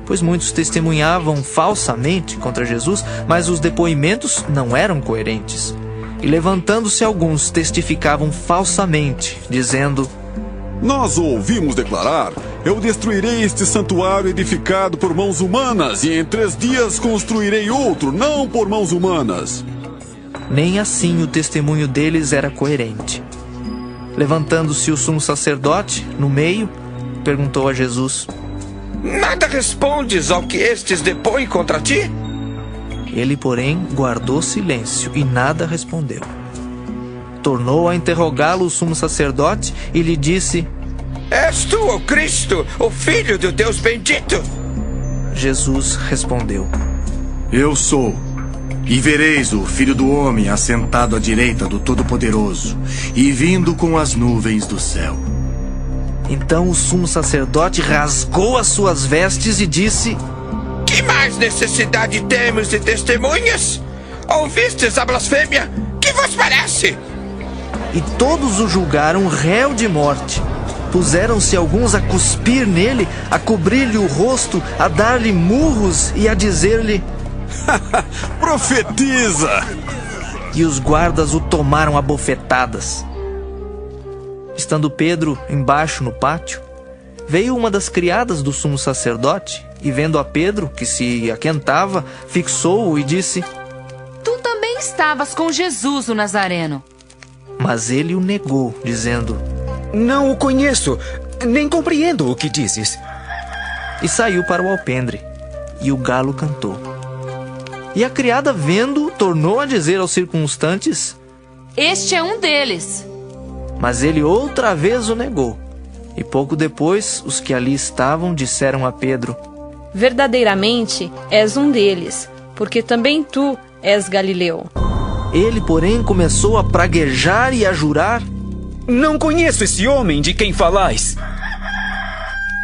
Pois muitos testemunhavam falsamente contra Jesus, mas os depoimentos não eram coerentes. E levantando-se alguns, testificavam falsamente, dizendo: Nós o ouvimos declarar: Eu destruirei este santuário edificado por mãos humanas, e em 3 dias construirei outro, não por mãos humanas. Nem assim o testemunho deles era coerente. Levantando-se o sumo sacerdote, no meio, perguntou a Jesus: Nada respondes ao que estes depõem contra ti? Ele, porém, guardou silêncio e nada respondeu. Tornou a interrogá-lo o sumo sacerdote e lhe disse: És tu o Cristo, o Filho do Deus bendito? Jesus respondeu: Eu sou. E vereis o Filho do Homem assentado à direita do Todo-Poderoso e vindo com as nuvens do céu. Então o sumo sacerdote rasgou as suas vestes e disse: Que mais necessidade temos de testemunhas? Ouvistes a blasfêmia? Que vos parece? E todos o julgaram réu de morte. Puseram-se alguns a cuspir nele, a cobrir-lhe o rosto, a dar-lhe murros e a dizer-lhe: Profetiza! E os guardas o tomaram a bofetadas. Estando Pedro embaixo no pátio, veio uma das criadas do sumo sacerdote e, vendo a Pedro, que se aquentava, fixou-o e disse: Tu também estavas com Jesus, o Nazareno. Mas ele o negou, dizendo: Não o conheço, nem compreendo o que dizes. E saiu para o alpendre, e o galo cantou. E a criada, vendo, tornou a dizer aos circunstantes: Este é um deles. Mas ele outra vez o negou. E pouco depois, os que ali estavam disseram a Pedro: Verdadeiramente és um deles, porque também tu és Galileu. Ele, porém, começou a praguejar e a jurar: Não conheço esse homem de quem falais.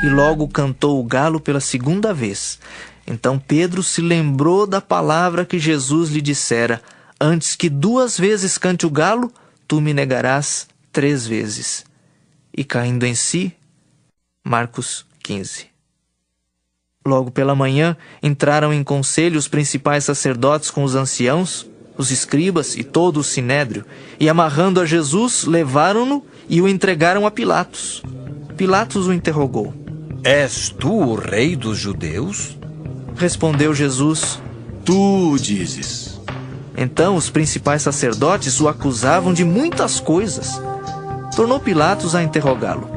E logo cantou o galo pela segunda vez. Então Pedro se lembrou da palavra que Jesus lhe dissera: Antes que 2 vezes cante o galo, tu me negarás 3 vezes. E caindo em si, Marcos 15. Logo pela manhã, entraram em conselho os principais sacerdotes com os anciãos, os escribas e todo o sinédrio, e amarrando a Jesus, levaram-no e o entregaram a Pilatos. Pilatos o interrogou: És tu o rei dos judeus? Respondeu Jesus: Tu dizes. Então os principais sacerdotes o acusavam de muitas coisas. Tornou Pilatos a interrogá-lo: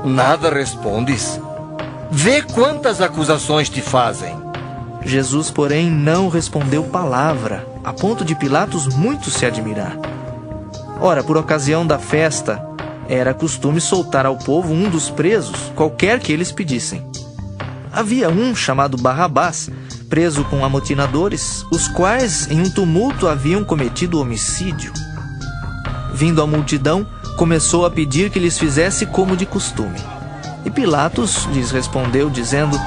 Nada respondes? Vê quantas acusações te fazem. Jesus, porém, não respondeu palavra, a ponto de Pilatos muito se admirar. Ora, por ocasião da festa, era costume soltar ao povo um dos presos, qualquer que eles pedissem. Havia um chamado Barrabás, preso com amotinadores, os quais em um tumulto haviam cometido homicídio. Vindo a multidão, começou a pedir que lhes fizesse como de costume. E Pilatos lhes respondeu, dizendo: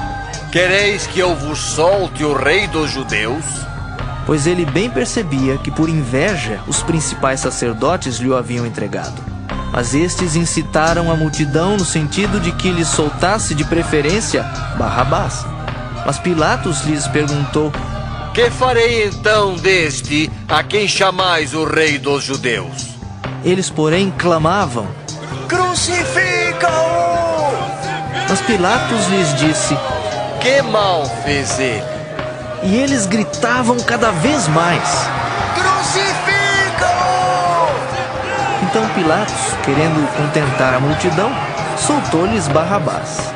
Quereis que eu vos solte o rei dos judeus? Pois ele bem percebia que por inveja os principais sacerdotes lhe o haviam entregado. Mas estes incitaram a multidão no sentido de que lhes soltasse de preferência Barrabás. Mas Pilatos lhes perguntou: Que farei então deste a quem chamais o rei dos judeus? Eles, porém, clamavam: Crucifica-o! Mas Pilatos lhes disse: Que mal fez ele? E eles gritavam cada vez mais: Crucifica-o! Então Pilatos, querendo contentar a multidão, soltou-lhes Barrabás.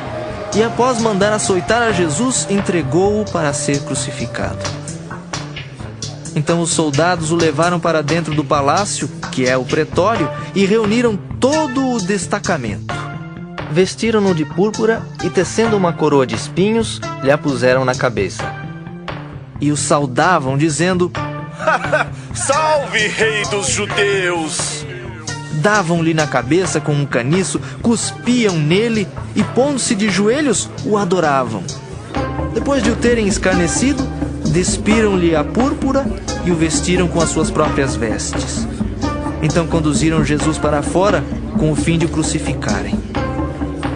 E após mandar açoitar a Jesus, entregou-o para ser crucificado. Então os soldados o levaram para dentro do palácio, que é o pretório, e reuniram todo o destacamento. Vestiram-no de púrpura e, tecendo uma coroa de espinhos, lhe a puseram na cabeça. E o saudavam, dizendo: Salve, rei dos judeus! Davam-lhe na cabeça com um caniço, cuspiam nele e, pondo-se de joelhos, o adoravam. Depois de o terem escarnecido, despiram-lhe a púrpura e o vestiram com as suas próprias vestes. Então conduziram Jesus para fora com o fim de o crucificarem.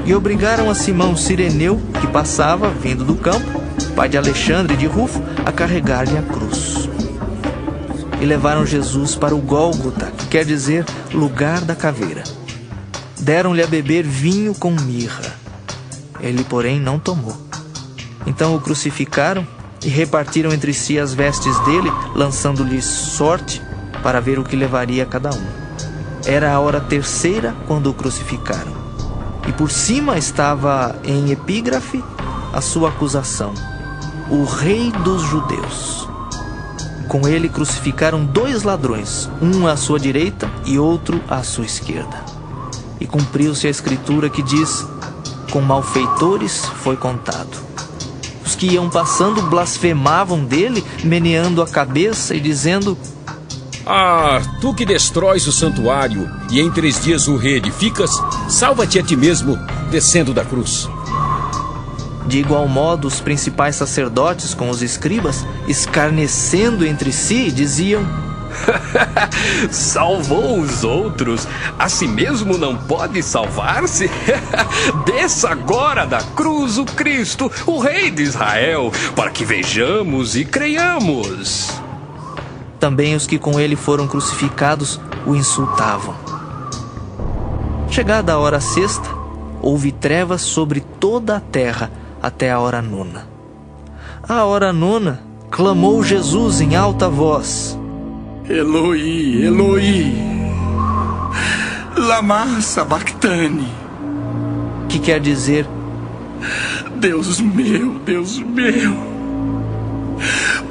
E obrigaram a Simão Cireneu, que passava, vindo do campo, pai de Alexandre e de Rufo, a carregar-lhe a cruz. E levaram Jesus para o Gólgota, que quer dizer lugar da caveira. Deram-lhe a beber vinho com mirra. Ele, porém, não tomou. Então o crucificaram e repartiram entre si as vestes dele, lançando-lhe sorte para ver o que levaria cada um. Era a hora terceira quando o crucificaram. E por cima estava em epígrafe a sua acusação: o rei dos judeus. Com ele crucificaram 2 ladrões, um à sua direita e outro à sua esquerda. E cumpriu-se a escritura que diz: com malfeitores foi contado. Os que iam passando blasfemavam dele, meneando a cabeça e dizendo: Ah, tu que destróis o santuário e em 3 dias o reedificas, salva-te a ti mesmo, descendo da cruz. De igual modo, os principais sacerdotes com os escribas, escarnecendo entre si, diziam: Salvou os outros, a si mesmo não pode salvar-se? Desça agora da cruz o Cristo, o Rei de Israel, para que vejamos e creiamos. Também os que com ele foram crucificados o insultavam. Chegada a hora sexta, houve trevas sobre toda a terra até a hora nona. À hora nona, clamou Jesus em alta voz: Eloi, Eloi, lama sabachthani. Que quer dizer: Deus meu,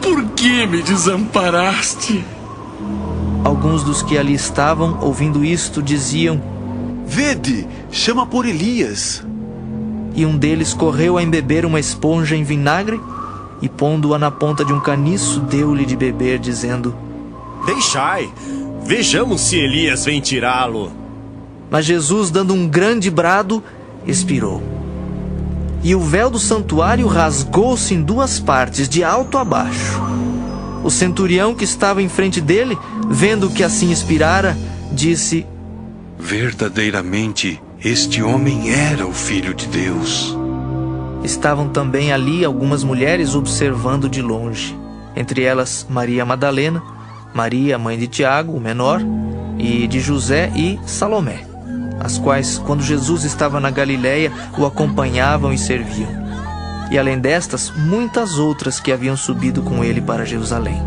por que me desamparaste? Alguns dos que ali estavam, ouvindo isto, diziam: Vede, chama por Elias. E um deles correu a embeber uma esponja em vinagre e, pondo-a na ponta de um caniço, deu-lhe de beber, dizendo: Deixai, vejamos se Elias vem tirá-lo. Mas Jesus, dando um grande brado, expirou. E o véu do santuário rasgou-se em 2 partes, de alto a baixo. O centurião que estava em frente dele, vendo que assim expirara, disse: Verdadeiramente, este homem era o Filho de Deus. Estavam também ali algumas mulheres observando de longe, entre elas Maria Madalena, Maria, mãe de Tiago, o menor, e de José e Salomé, as quais, quando Jesus estava na Galileia, o acompanhavam e serviam. E além destas, muitas outras que haviam subido com ele para Jerusalém.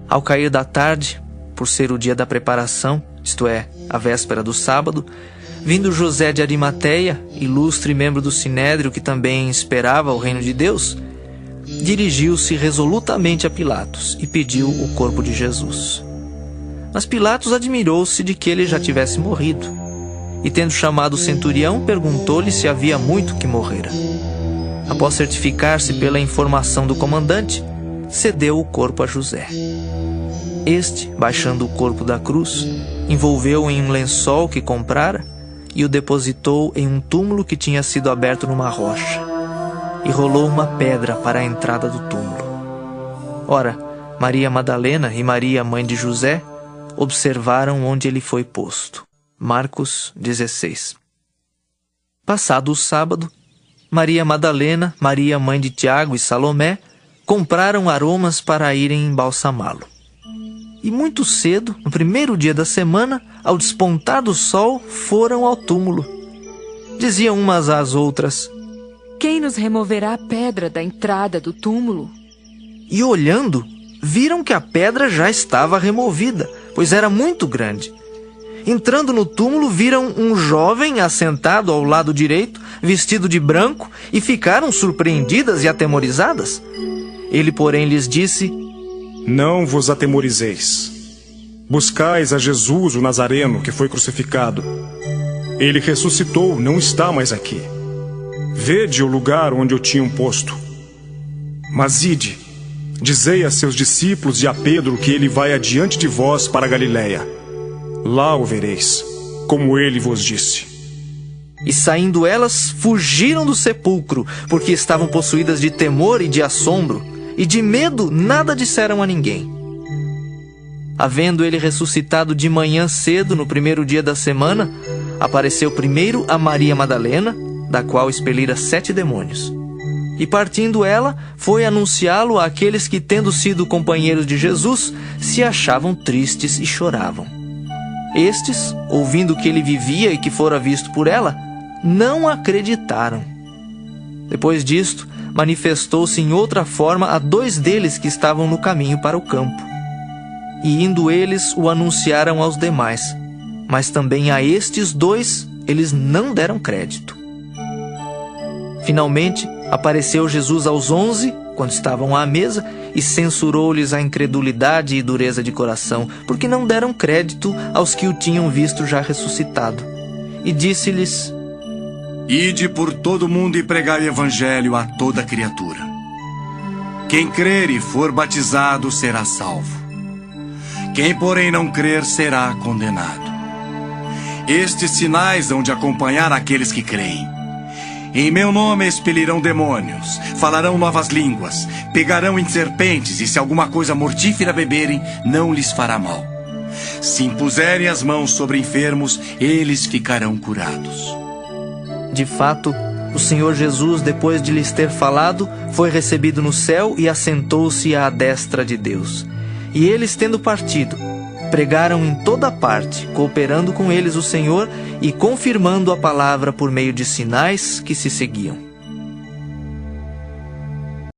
Ao cair da tarde, por ser o dia da preparação, isto é, a véspera do sábado, vindo José de Arimateia, ilustre membro do Sinédrio que também esperava o reino de Deus, dirigiu-se resolutamente a Pilatos e pediu o corpo de Jesus. Mas Pilatos admirou-se de que ele já tivesse morrido, e tendo chamado o centurião, perguntou-lhe se havia muito que morrera. Após certificar-se pela informação do comandante, cedeu o corpo a José. Este, baixando o corpo da cruz, envolveu-o em um lençol que comprara e o depositou em um túmulo que tinha sido aberto numa rocha, e rolou uma pedra para a entrada do túmulo. Ora, Maria Madalena e Maria, mãe de José, observaram onde ele foi posto. Marcos 16. Passado o sábado, Maria Madalena, Maria, mãe de Tiago e Salomé, compraram aromas para irem embalsamá-lo. E muito cedo, no primeiro dia da semana, ao despontar do sol, foram ao túmulo. Diziam umas às outras: Quem nos removerá a pedra da entrada do túmulo? E olhando, viram que a pedra já estava removida, pois era muito grande. Entrando no túmulo, viram um jovem assentado ao lado direito, vestido de branco, e ficaram surpreendidas e atemorizadas. Ele, porém, lhes disse: Não vos atemorizeis. Buscais a Jesus, o Nazareno, que foi crucificado. Ele ressuscitou, não está mais aqui. Vede o lugar onde o tinham posto. Mas ide, dizei a seus discípulos e a Pedro que ele vai adiante de vós para a Galileia. Lá o vereis, como ele vos disse. E saindo elas, fugiram do sepulcro, porque estavam possuídas de temor e de assombro, e de medo nada disseram a ninguém. Havendo ele ressuscitado de manhã cedo, no primeiro dia da semana, apareceu primeiro a Maria Madalena, da qual expelira 7 demônios. E partindo ela, foi anunciá-lo àqueles que, tendo sido companheiros de Jesus, se achavam tristes e choravam. Estes, ouvindo que ele vivia e que fora visto por ela, não acreditaram. Depois disto, manifestou-se em outra forma a 2 deles que estavam no caminho para o campo. E indo eles, o anunciaram aos demais, mas também a estes 2 eles não deram crédito. Finalmente, apareceu Jesus aos 11, quando estavam à mesa, e censurou-lhes a incredulidade e dureza de coração, porque não deram crédito aos que o tinham visto já ressuscitado. E disse-lhes: Ide por todo mundo e pregai o evangelho a toda criatura. Quem crer e for batizado será salvo. Quem, porém, não crer será condenado. Estes sinais hão de acompanhar aqueles que creem. Em meu nome expelirão demônios, falarão novas línguas, pegarão em serpentes, e se alguma coisa mortífera beberem, não lhes fará mal. Se impuserem as mãos sobre enfermos, eles ficarão curados. De fato, o Senhor Jesus, depois de lhes ter falado, foi recebido no céu e assentou-se à destra de Deus. E eles, tendo partido, pregaram em toda parte, cooperando com eles o Senhor e confirmando a palavra por meio de sinais que se seguiam.